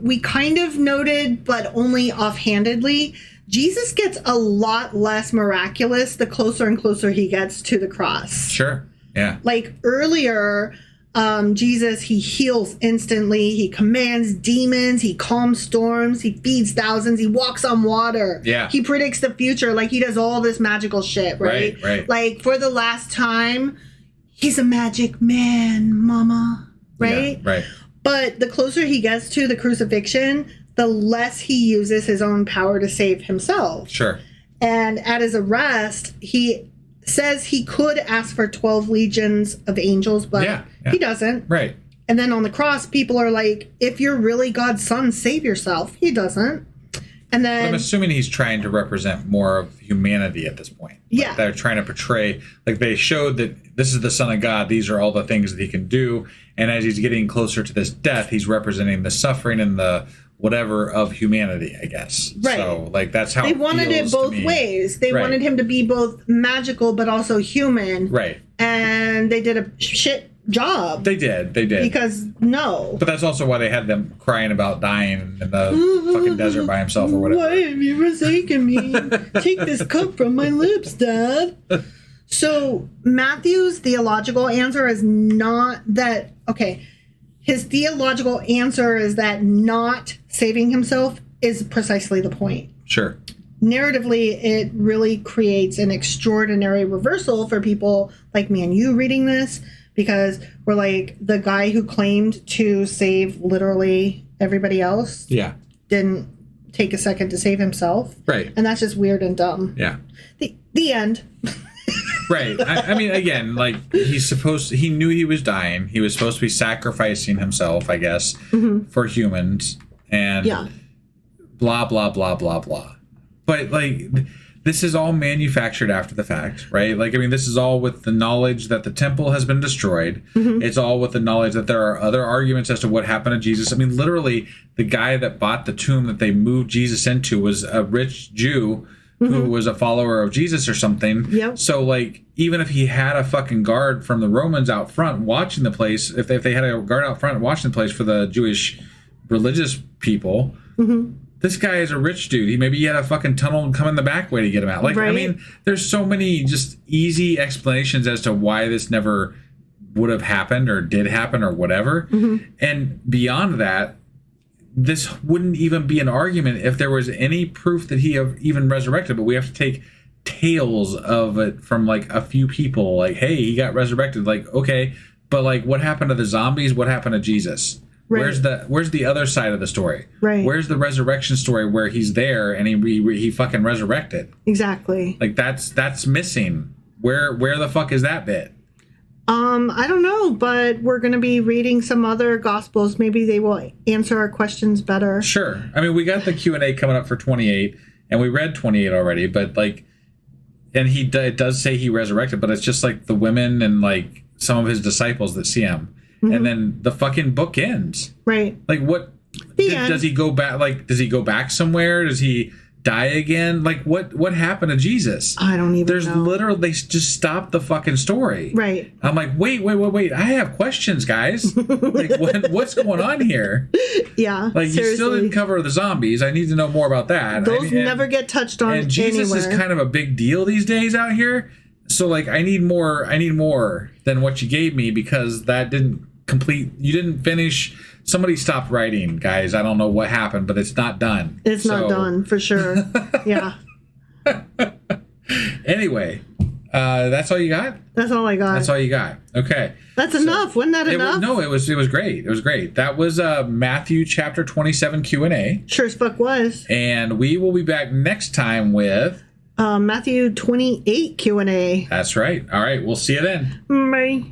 we kind of noted, but only offhandedly, Jesus gets a lot less miraculous the closer and closer he gets to the cross.
Sure. Yeah.
Like earlier, Jesus, he heals instantly. He commands demons. He calms storms. He feeds thousands. He walks on water.
Yeah.
He predicts the future. Like he does all this magical shit, right?
Right.
Like for the last time, he's a magic man, mama. Right?
Yeah, right.
But the closer he gets to the crucifixion, the less he uses his own power to save himself.
Sure.
And at his arrest, he says he could ask for 12 legions of angels, but he doesn't.
Right.
And then on the cross, people are like, if you're really God's son, save yourself. He doesn't. And then
I'm assuming he's trying to represent more of humanity at this point.
Yeah.
They're trying to portray, like they showed that this is the Son of God. These are all the things that he can do. And as he's getting closer to this death, he's representing the suffering and the whatever of humanity, I guess.
Right.
So, like, that's how
they wanted it both ways. They wanted him to be both magical but also human.
Right.
And they did a shit job.
They did.
Because no.
But that's also why they had them crying about dying in the fucking desert by himself or whatever.
Why have you forsaken me? Take this cup from my lips, Dad. So Matthew's theological answer is not that, okay, his theological answer is that not saving himself is precisely the point.
Sure.
Narratively, it really creates an extraordinary reversal for people like me and you reading this, because we're like, the guy who claimed to save literally everybody else didn't take a second to save himself.
Right.
And that's just weird and dumb.
Yeah.
The end.
Right. I mean, again, like, he knew he was dying. He was supposed to be sacrificing himself, I guess, for humans. And blah, blah, blah, blah, blah. But, like, this is all manufactured after the fact, right? Like, I mean, this is all with the knowledge that the temple has been destroyed. It's all with the knowledge that there are other arguments as to what happened to Jesus. I mean, literally, the guy that bought the tomb that they moved Jesus into was a rich Jew who was a follower of Jesus or something.
Yep.
So, like, even if he had a fucking guard from the Romans out front watching the place, if they had a guard out front watching the place for the Jewish religious people, this guy is a rich dude. Maybe he had a fucking tunnel and come in the back way to get him out. Like, I mean, there's so many just easy explanations as to why this never would have happened or did happen or whatever. And beyond that, this wouldn't even be an argument if there was any proof that he even resurrected, but we have to take tales of it from, like, a few people, like, hey, he got resurrected. Like, okay, but, like, what happened to the zombies? What happened to Jesus? Right. Where's the other side of the story? Right. Where's the resurrection story where he's there and he fucking resurrected?
Exactly.
Like, that's missing. Where the fuck is that bit?
I don't know, but we're going to be reading some other gospels. Maybe they will answer our questions better.
Sure. I mean, we got the Q&A coming up for 28, and we read 28 already, but, like, and it does say he resurrected, but it's just, like, the women and, like, some of his disciples that see him. And then the fucking book ends. Right. Like, what? Does he go back? Like, does he go back somewhere? Does he die again? Like, what happened to Jesus?
I don't even know.
There's literally, they just stopped the fucking story. Right. I'm like, wait. I have questions, guys. Like, what's going on here?
Yeah.
Like, seriously. You still didn't cover the zombies. I need to know more about that.
Those never get touched on.
And Jesus is kind of a big deal these days out here. So, like, I need more than what you gave me, because that didn't complete. You didn't finish. Somebody stopped writing, guys. I don't know what happened, but it's not done.
It's not done, for sure. Yeah.
Anyway, that's all you got?
That's all I got.
That's all you got. Okay.
That's enough. Wasn't that enough?
It was great. It was great. That was Matthew chapter 27 Q&A.
Sure as fuck was.
And we will be back next time with
Matthew 28 Q&A.
That's right. All right. We'll see you then.
Bye.